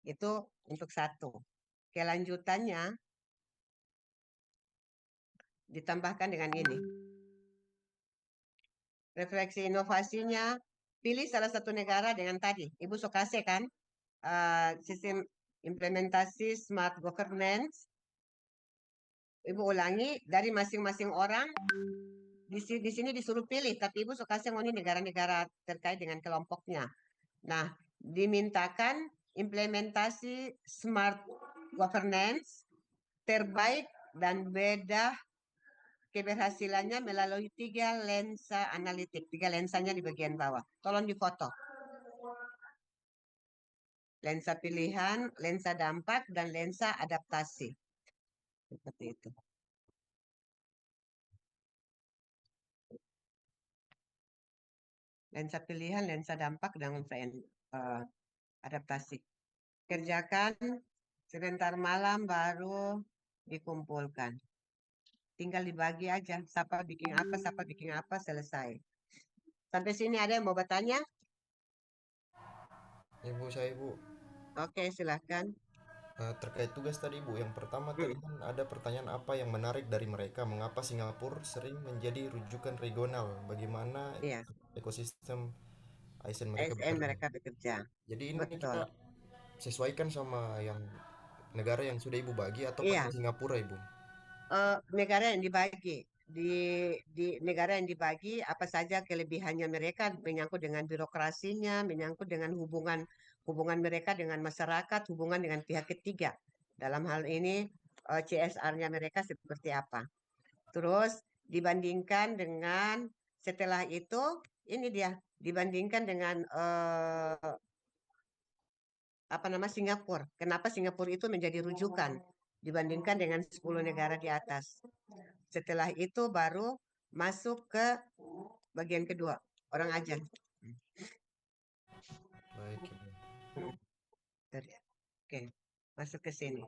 Itu untuk 1. Kelanjutannya ditambahkan dengan ini. Refleksi inovasinya, pilih salah satu negara dengan tadi. Ibu Sokase kan? Sistem implementasi smart governance. Ibu ulangi dari masing-masing orang. Di sini disuruh pilih, tapi Ibu Sokase mau ini negara-negara terkait dengan kelompoknya. Nah, dimintakan implementasi smart governance terbaik dan beda keberhasilannya melalui 3 lensa analitik. 3 lensanya di bagian bawah. Tolong difoto. Lensa pilihan, lensa dampak, dan lensa adaptasi. Seperti itu. Lensa pilihan, lensa dampak, dan lensa adaptasi. Kerjakan sebentar malam baru dikumpulkan. Tinggal dibagi aja. Siapa bikin apa, selesai. Sampai sini ada yang mau bertanya? Ibu, saya Ibu. Oke, silahkan. Terkait tugas tadi Bu, yang pertama tadi kan ada pertanyaan apa yang menarik dari mereka, mengapa Singapura sering menjadi rujukan regional, bagaimana ekosistem ASN mereka bekerja. Jadi ini kita sesuaikan sama yang negara yang sudah Ibu bagi atau pakai Singapura Ibu? Negara yang dibagi. Di negara yang dibagi apa saja kelebihannya mereka menyangkut dengan birokrasinya, menyangkut dengan hubungan mereka dengan masyarakat, hubungan dengan pihak ketiga. Dalam hal ini CSR-nya mereka seperti apa. Terus dibandingkan dengan setelah itu ini dia dibandingkan dengan Singapura. Kenapa Singapura itu menjadi rujukan dibandingkan dengan 10 negara di atas. Setelah itu baru masuk ke bagian kedua, orang ajan. Baik, Ibu. Oke, masuk ke sini.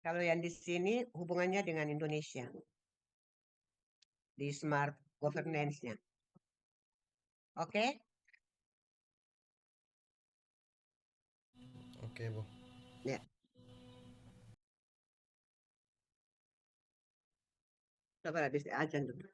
Kalau yang di sini hubungannya dengan Indonesia. Di smart governance-nya. Oke? Oke, Bu. Ya. Coba habis ajan dulu.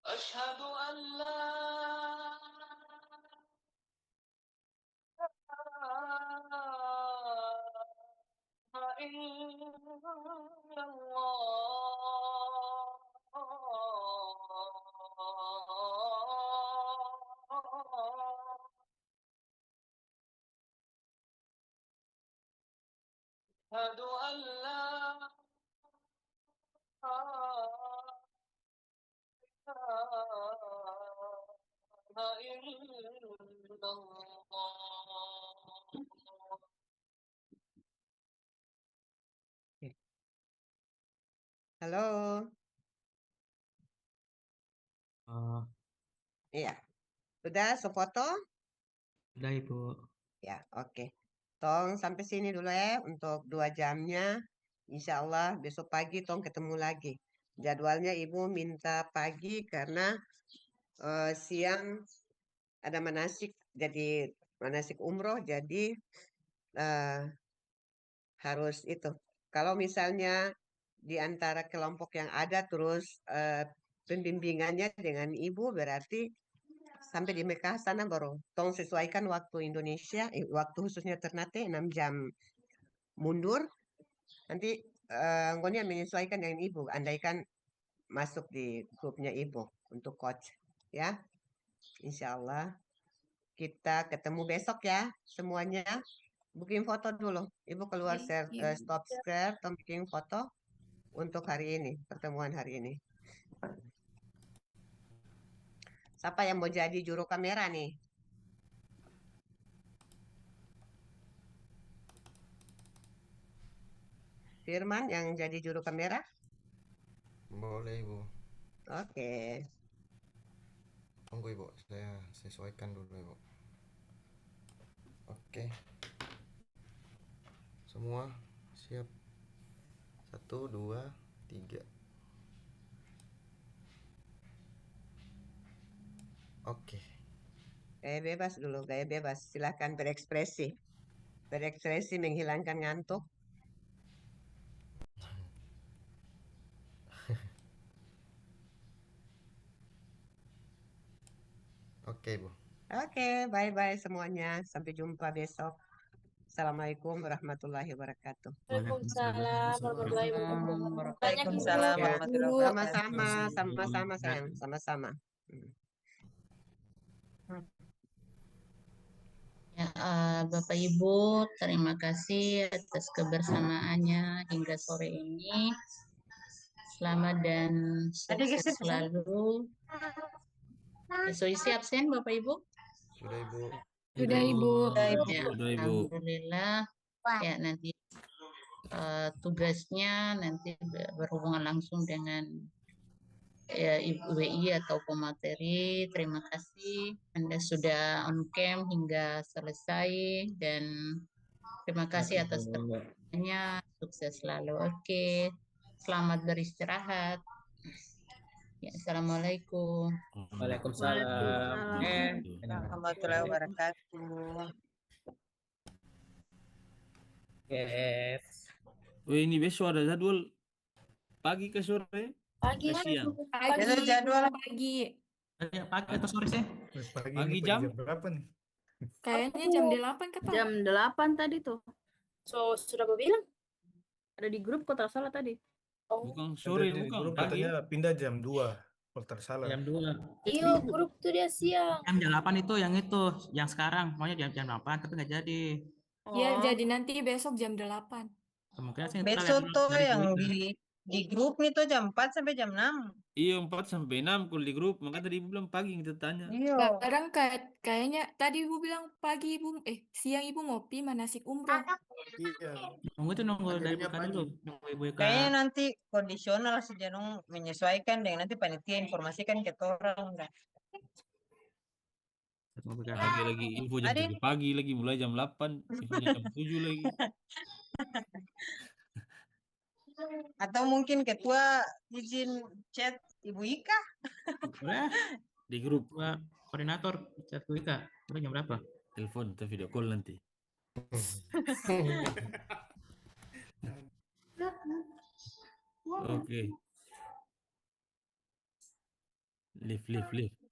أشهد أن لا إله إلا الله أشهد أن لا إله إلا الله. Halo. Iya. Sudah sefoto? Sudah, Ibu. Ya, oke. Tong sampai sini dulu ya untuk 2 jamnya. Insya Allah besok pagi Tong ketemu lagi. Jadwalnya Ibu minta pagi karena siang ada manasik, jadi manasik umroh, jadi harus itu. Kalau misalnya di antara kelompok yang ada terus pembimbingannya dengan Ibu berarti sampai di Mekah sana baru Tong sesuaikan waktu Indonesia, waktu khususnya Ternate 6 jam mundur. Nanti Ngonya menyesuaikan dengan Ibu, andaikan masuk di grupnya Ibu untuk coach ya. Insya Allah kita ketemu besok ya semuanya. Booking foto dulu. Ibu keluar stop share, Tom bikin foto untuk hari ini, pertemuan hari ini. Siapa yang mau jadi juru kamera nih? Firman yang jadi juru kamera? Boleh, Ibu. Oke. Tunggu, Ibu. Saya sesuaikan dulu, Ibu. Oke. Semua siap. 1, 2, 3. Oke. Gaya bebas dulu, gaya bebas. Silahkan berekspresi. Berekspresi menghilangkan ngantuk. Oke, Bu. Oke, bye-bye semuanya. Sampai jumpa besok. Assalamualaikum warahmatullahi wabarakatuh. Waalaikumsalam warahmatullahi wabarakatuh. Banyak Ibu. Waalaikumsalam Ya, warahmatullahi wabarakatuh. sama-sama, sama-sama sayang, sama-sama. Ya, Bapak Ibu, terima kasih atas kebersamaannya hingga sore ini. Selamat dan sukses selalu. Isi absen Bapak Ibu? Sudah Ibu. Sudah Ibu. Ya, Sudah, Ibu. alhamdulillah. Ya, nanti tugasnya nanti berhubungan langsung dengan Ibu WI atau pemateri. Terima kasih Anda sudah on cam hingga selesai dan terima kasih atas pertanyaannya. Sukses selalu. Oke. Selamat beristirahat. Ya, Assalamualaikum. Waalaikumsalam. Warahmatullahi wabarakatuh. Yes. Oh, ini besok ada jadwal pagi ke sore? Pagi. Ke siang? Besok jadwal Pagi. Pagi atau sore sih? Pagi jam? berapa nih? Kayaknya jam 8 kan Pak? Jam 8 tadi tuh. So, sudah bilang? Ada di grup kok tak salah tadi. Bukan sore, Ada di bukan grup pagi. katanya pindah jam 2 kalau tak salah. Jam 2. Iya, grup tuh dia siang. Jam 8 itu yang sekarang. Maunya jam 8 tapi nggak jadi. Iya, jadi nanti besok jam 8. Kemungkinan sih Besok tuh dari yang Twitter. di grup nih tuh jam 4 sampai jam 6. Iya 4 sampai 6 kalau di grup. Makanya tadi Ibu bilang pagi kita tanya. Iya. Sekarang kayaknya tadi Ibu bilang pagi Ibu, siang Ibu ngopi manasik umroh. Iya. Nunggu dari Akhirnya buka pagi. dulu. Nunggu Ibu Eka. Kayaknya nanti kondisional sih Janung menyesuaikan dengan nanti panitia informasikan ke orang. Lagi info jam 7 pagi lagi mulai jam 8, infonya jam 7 lagi. Atau mungkin ketua izin chat Ibu Ika. Boleh. Di grup. Koordinator chat Bu Ika. Boleh jam berapa? Telepon atau video call nanti. Oke. Live.